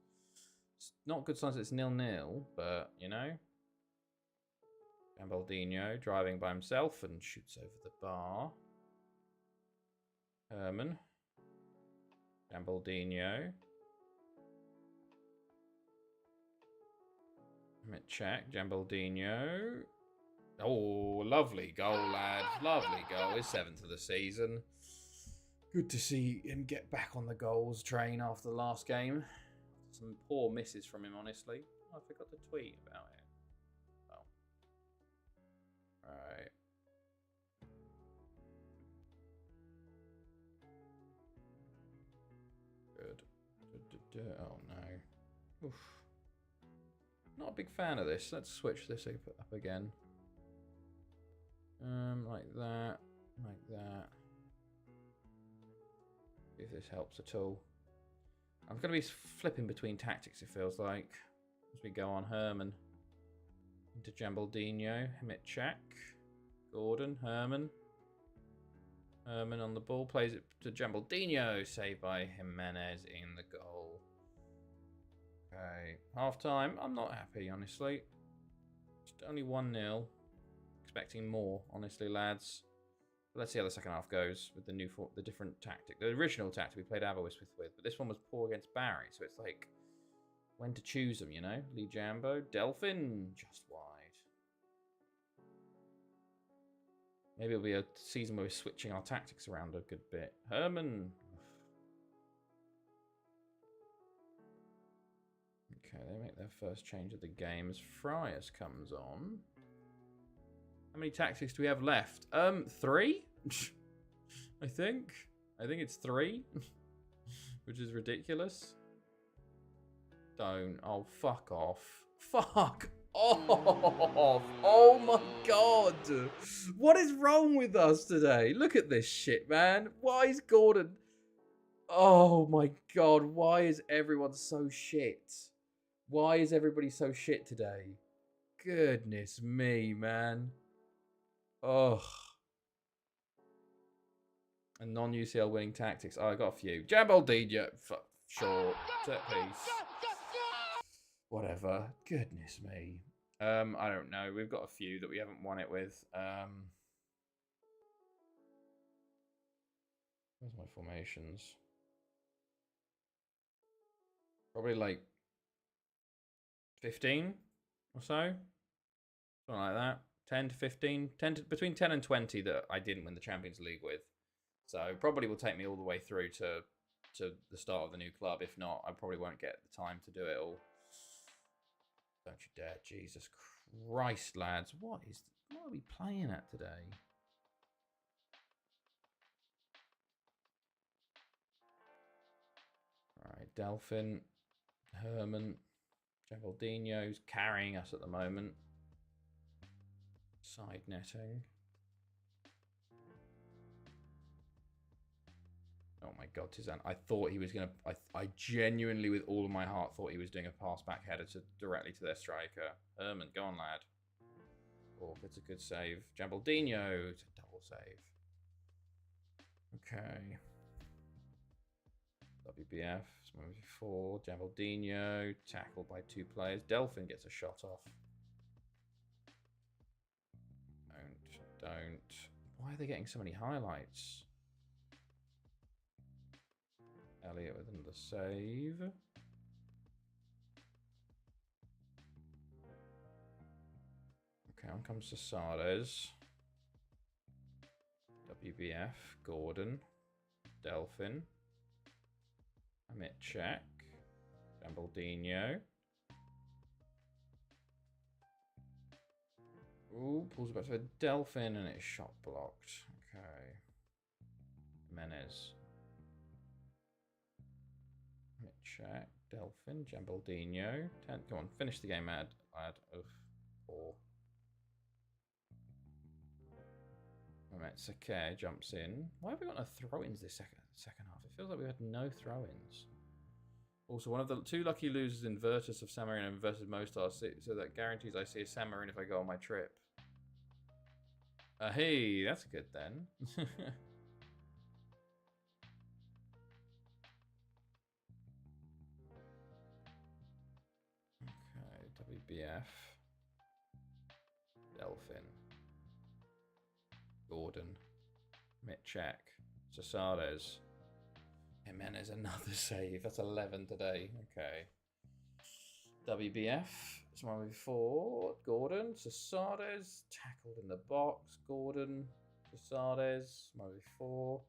It's not good signs that it's 0-0, but, you know. Gambaldino driving by himself and shoots over the bar. Herman. Gambaldino. Check. Gambaldino. Oh, lovely goal, lad. Lovely goal. His 7th of the season. Good to see him get back on the goals train after the last game. Some poor misses from him, honestly. I forgot to tweet about it. Oh. Right. Good. Oh, no. Oof. Not a big fan of this. Let's switch this up again. Like that. Like that. See if this helps at all. I'm going to be flipping between tactics, it feels like. As we go on, Herman. Into Gambaldino. Mitchak. Gordon. Herman. Herman on the ball. Plays it to Gambaldino. Saved by Jimenez in the goal. Okay. Half time. I'm not happy, honestly. Just only 1-0. Expecting more, honestly, lads. But let's see how the second half goes with the different tactic. The original tactic we played Aberystwyth with, but this one was poor against Barry, so it's like when to choose them, you know? Lee Jambo, Delphin, just wide. Maybe it'll be a season where we're switching our tactics around a good bit. Herman. Okay, they make their first change of the game as Friars comes on. How many tactics do we have left? 3? I think. I think it's 3. Which is ridiculous. Don't. Oh, fuck off. Fuck off. Oh my god. What is wrong with us today? Look at this shit, man. Why is Gordon... Oh my god. Why is everyone so shit? Why is everybody so shit today? Goodness me, man. Oh. And non-UCL winning tactics. Oh, I got a few. Gambaldino. Short. Set piece. Whatever. Goodness me. I don't know. We've got a few that we haven't won it with. Where's my formations? Probably like 15 or so. Something like that. 10 to 15. Between 10 and 20 that I didn't win the Champions League with. So probably will take me all the way through to the start of the new club. If not, I probably won't get the time to do it all. Don't you dare. Jesus Christ, lads. What are we playing at today? Alright, Delphin, Herman, Gambaldino's carrying us at the moment. Side netting. Oh my god, Tizan. I thought he was going to... I genuinely, with all of my heart, thought he was doing a pass back header directly to their striker. Herman, go on, lad. Oh, it's a good save. Gambaldino, it's a double save. Okay. WBF, moving forward. Gambaldino, tackled by 2 players. Delphin gets a shot off. Don't. Why are they getting so many highlights? Elliot with another save. Okay, on comes Sasares. WBF, Gordon, Delphin, Mitchak, Gambaldino. Ooh, pulls it back to a Delphin and it's shot blocked. Okay. Menez. Mitchak, Delphin, Gambaldino. 10. Come on, finish the game, lad. Oof. 4. Sake jumps in. Why have we got no throw-ins this second half? It feels like we had no throw-ins. Also, one of the 2 lucky losers in Virtus of San Marino versus Mostar, so that guarantees I see a San Marino if I go on my trip. Hey, that's good then. WBF. Delphin. Gordon. Mitchak. Sasades. Jimenez, another save. That's 11 today. Okay. WBF. It's one before. Gordon. Sasades. Tackled in the box. Gordon. Sasades. One before.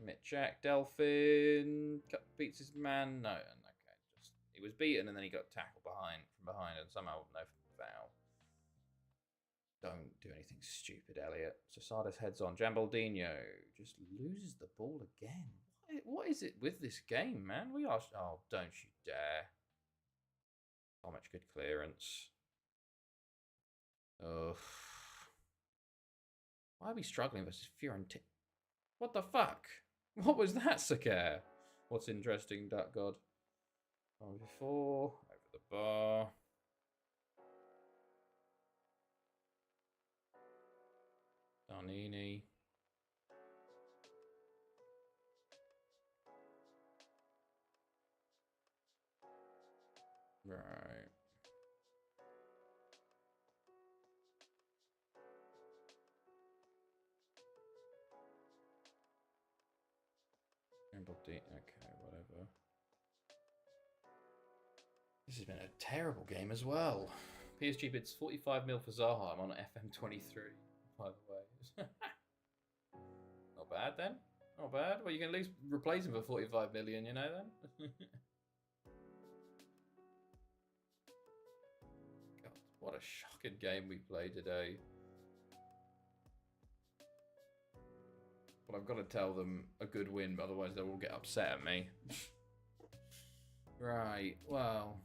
Mitchak. Delphin. Beats his man. No. Okay. Just he was beaten and then he got tackled from behind and somehow no foul. Don't do anything stupid, Elliot. Sasades heads on. Jambaldino just loses the ball again. What is it with this game, man? We are... Oh, don't you dare. So much good clearance. Ugh. Why are we struggling versus Fiorentina? What the fuck? What was that, Sakare? What's interesting, Duck God? On before. Over the bar. Darnini. Right. Okay, whatever. This has been a terrible game as well. PSG bids 45 mil for Zaha. I'm on FM23, by the way. Not bad then. Not bad. Well, you can at least replace him for 45 million, you know, then. God, what a shocking game we played today. Well, I've got to tell them a good win, but otherwise they'll all get upset at me. Right, well,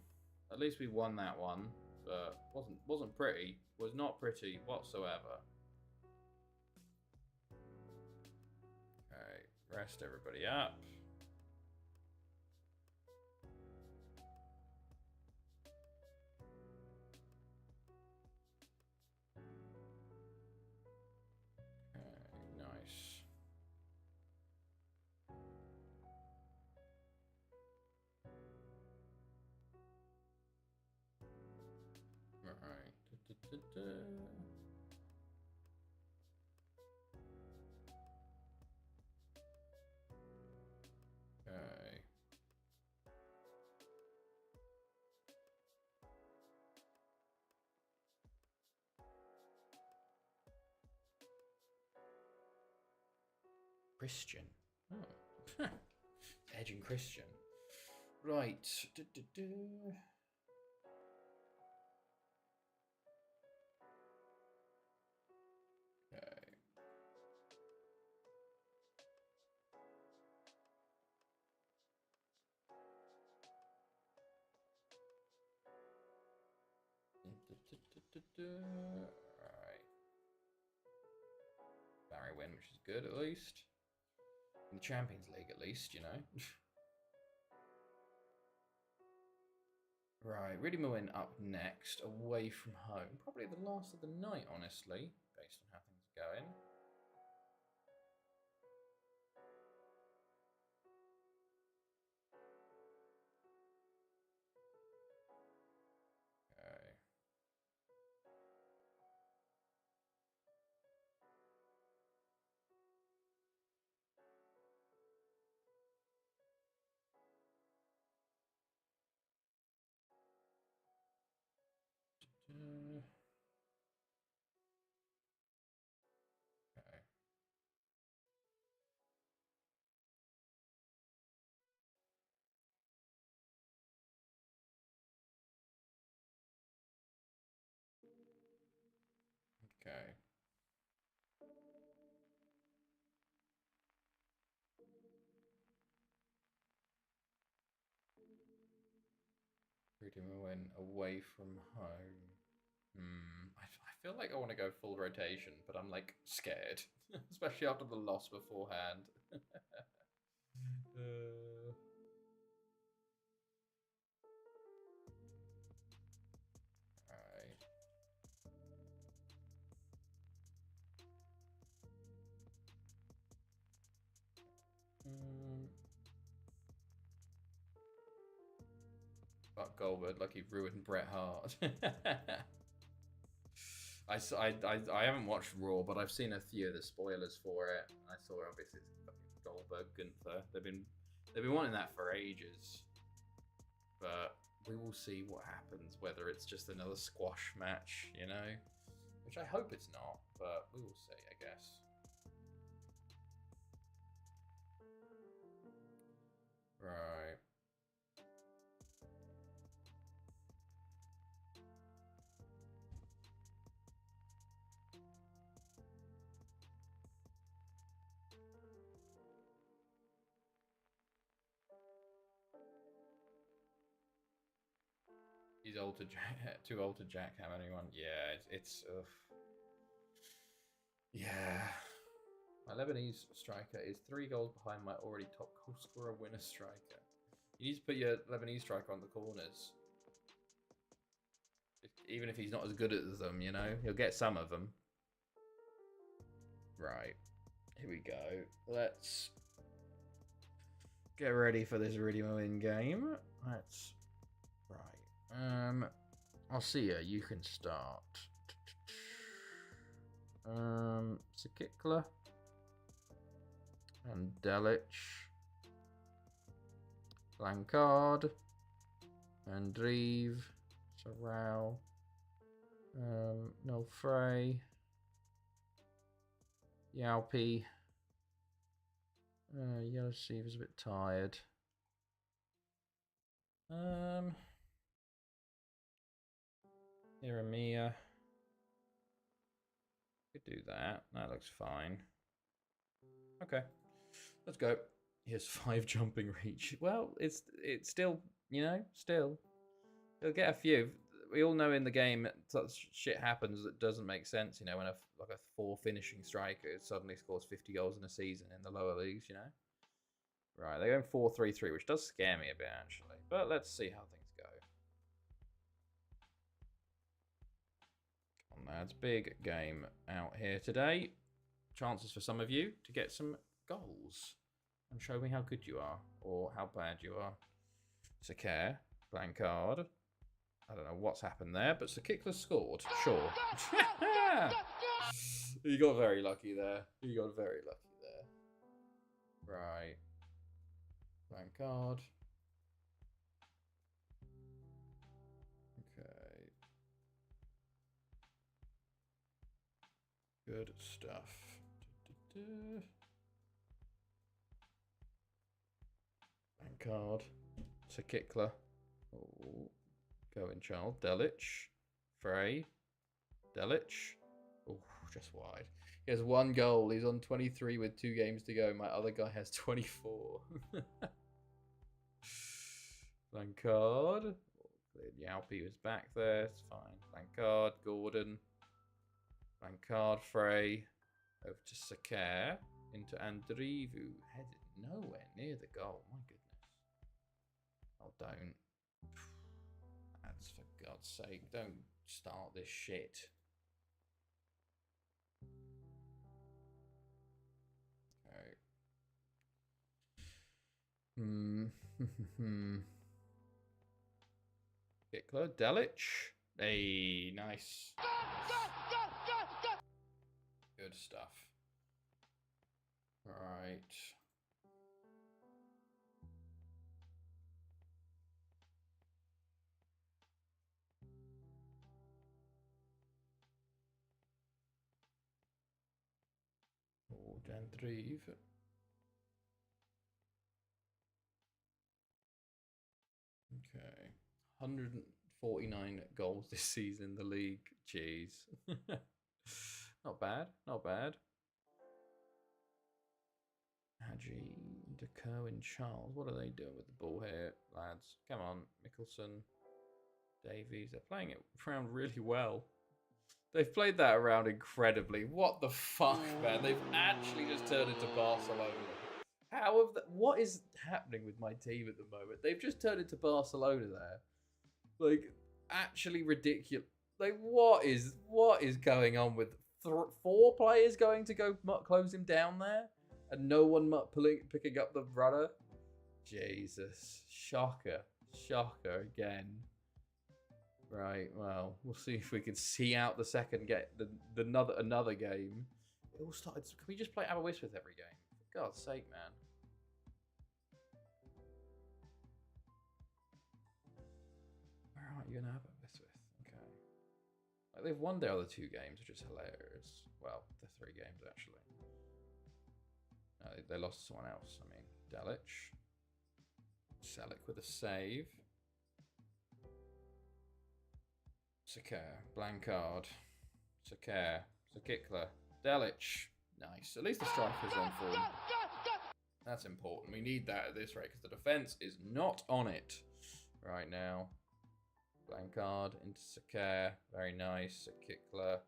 at least we won that one, but wasn't pretty. Was not pretty whatsoever. Okay, rest everybody up. Okay, nice. Right. Okay. Christian. Oh. Edging Christian. Right. Alright. Barry win, which is good at least. In the Champions League at least, you know. Right, Ready Win up next, away from home. Probably the last of the night, honestly, based on how things are going. Okay. Ready Win away from home. I feel like I want to go full rotation, but I'm like scared, especially after the loss beforehand. Alright. Fuck Goldberg, like he ruined Bret Hart. I haven't watched Raw, but I've seen a few of the spoilers for it. I saw obviously it's fucking Goldberg Gunther. They've been wanting that for ages, but we will see what happens. Whether it's just another squash match, you know, which I hope it's not, but we will see, I guess. Right. He's old to jack, too old to jackhammer anyone. Yeah, it's yeah. My Lebanese striker is 3 goals behind my already top goal scorer winner striker. You need to put your Lebanese striker on the corners. Even if he's not as good at them, you know, he'll get some of them. Right, here we go. Let's get ready for this Iridium in game. Let's right. I'll see ya. You can start. Sakikla and Delic, Blancard, and Dreve, Sorrel, No Frey, Yalpi. Yellow Steve is a bit tired. Iramia. Could do that. That looks fine. Okay. Let's go. Here's 5 jumping reach. Well, it's still, you know, still. He'll get a few. We all know in the game such shit happens that doesn't make sense, you know, when a 4 finishing striker suddenly scores 50 goals in a season in the lower leagues, you know. Right, they're going 4-3-3, which does scare me a bit actually. But let's see how things go. Come on, lads, big game out here today. Chances for some of you to get some goals and show me how good you are or how bad you are. Sakir, Blancard. I don't know what's happened there, but Sakikla scored. Sure. You got very lucky there. You got very lucky there. Right. Blancard. Okay. Good stuff. Blancard. Sakikla. Oh. Going child. Delic. Frey. Delic. Oh, just wide. He has 1 goal. He's on 23 with 2 games to go. My other guy has 24. Blancard. Yalpi was back there. It's fine. Blancard. Gordon. Blancard. Frey. Over to Sakir. Into Andrivu. Headed nowhere near the goal. My goodness. Oh, don't. That's for God's sake. Don't start this shit. Hitler, Delic. Hey, nice. Good stuff. Right. Oh, Jandrive. Okay. 149 goals this season in the league. Jeez. Not bad. Not bad. Hadji, Deco and Charles. What are they doing with the ball here, lads? Come on. Mickelson. Davies. They're playing it around really well. They've played that around incredibly. What the fuck, man? They've actually just turned into Barcelona. How have what is happening with my team at the moment? They've just turned into Barcelona there. Like, actually ridiculous. Like, what is going on with 4 players going to go close him down there? And no one picking up the rudder? Jesus. Shocker. Shocker again. Right, well, we'll see if we can see out the second game, another game. It all started. Can we just play Aberystwyth every game? For God's sake, man. Where aren't you in Aberystwyth? Okay. Like they've won their other 2 games, which is hilarious. Well, the 3 games actually. No, they lost to someone else. I mean, Delic. Selleck with a save. Sakar, Blancard, Sakar, Sakikler, Delic. Nice. At least the striker's on form. That's important. We need that at this rate because the defence is not on it right now. Blancard into Sakar. Very nice. Sakikler.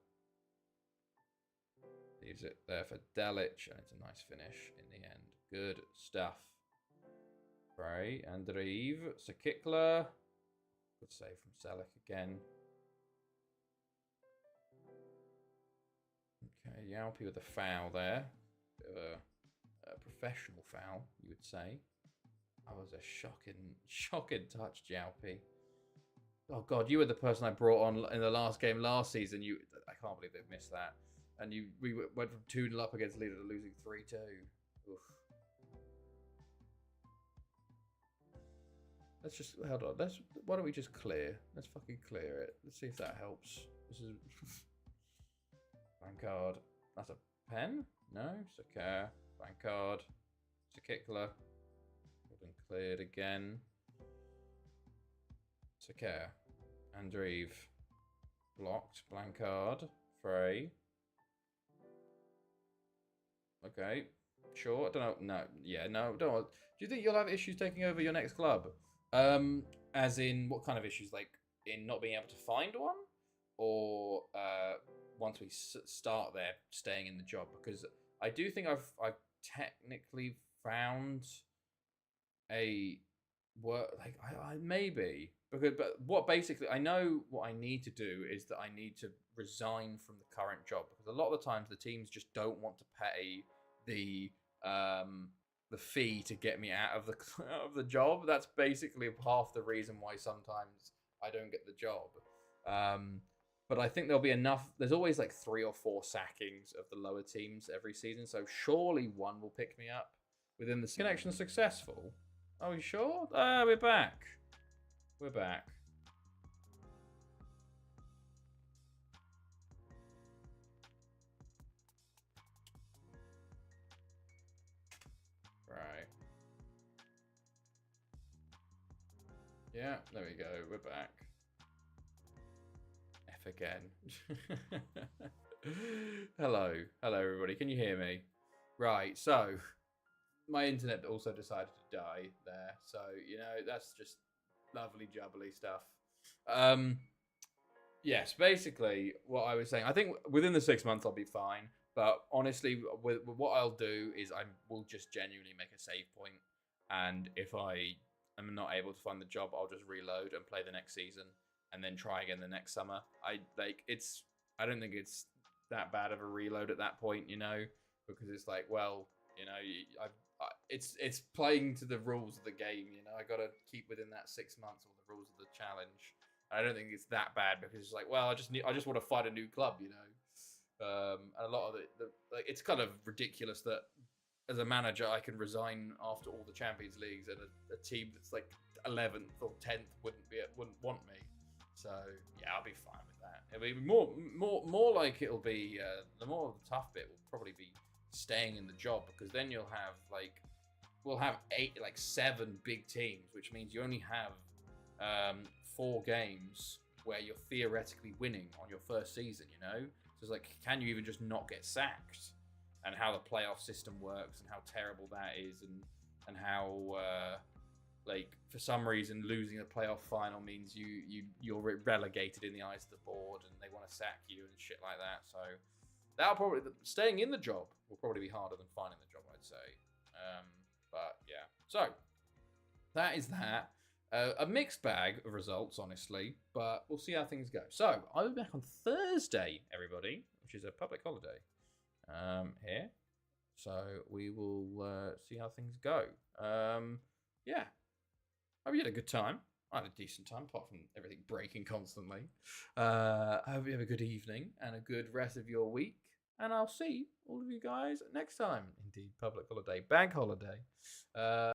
Leaves it there for Delic. And it's a nice finish in the end. Good stuff. Frey, Andreev, Sakikler. Good save from Selleck again. Okay, Llangefni with a foul there. Bit of a professional foul, you would say. That was a shocking touch, Llangefni. Oh God, you were the person I brought on in the last game last season. I can't believe they've missed that. And we went from 2-0 up against Leeds to losing 3-2. Oof. Let's just hold on. Why don't we just clear? Let's fucking clear it. Let's see if that helps. This is Blancard. That's a pen? No. Sakar. Blancard. Sakikler. Been cleared again. Sakar. Andreev. Blocked. Blancard. Frey. Okay. Sure. I don't know. No. Yeah. No. Don't. Do you think you'll have issues taking over your next club? As in, what kind of issues? Like in not being able to find one, or once we start there, staying in the job? Because I do think I've technically found a work. Like I maybe because but what basically I know what I need to do is that I need to resign from the current job because a lot of the times the teams just don't want to pay the fee to get me out of the job. That's basically half the reason why sometimes I don't get the job. But I think there'll be enough. There's always like 3 or 4 sackings of the lower teams every season, so surely one will pick me up within the connection. Successful. Are we sure? We're back. We're back. Right. Yeah, there we go. We're back. F again. Hello. Hello, everybody. Can you hear me? Right, so my internet also decided to die there. So, you know, that's just lovely jubbly stuff. Yes, basically what I was saying, I think within the 6 months I'll be fine. But honestly, with what I'll do is I will just genuinely make a save point. And if I am not able to find the job, I'll just reload and play the next season and then try again the next summer. I don't think it's that bad of a reload at that point, you know, because it's like, well, you know, it's playing to the rules of the game, you know. I got to keep within that 6 months or the rules of the challenge. I don't think it's that bad because it's like, well, I just want to find a new club, you know. And a lot of like it's kind of ridiculous that as a manager I can resign after all the Champions Leagues and a team that's like 11th or 10th wouldn't want me. So yeah, I'll be fine with that. It'll be more like it'll be the more tough bit will probably be staying in the job because then we'll have 7 big teams, which means you only have 4 games where you're theoretically winning on your first season, you know? So it's like, can you even just not get sacked? And how the playoff system works and how terrible that is and how, for some reason, losing a playoff final means you're relegated in the eyes of the board and they want to sack you and shit like that. So that'll probably, staying in the job will probably be harder than finding the job, I'd say. But yeah, so that is that. A mixed bag of results, honestly, but we'll see how things go. So I'll be back on Thursday, everybody, which is a public holiday here. So we will see how things go. Yeah, hope you had a good time. I had a decent time, apart from everything breaking constantly. I hope you have a good evening and a good rest of your week. And I'll see all of you guys next time. Indeed, public holiday, bank holiday.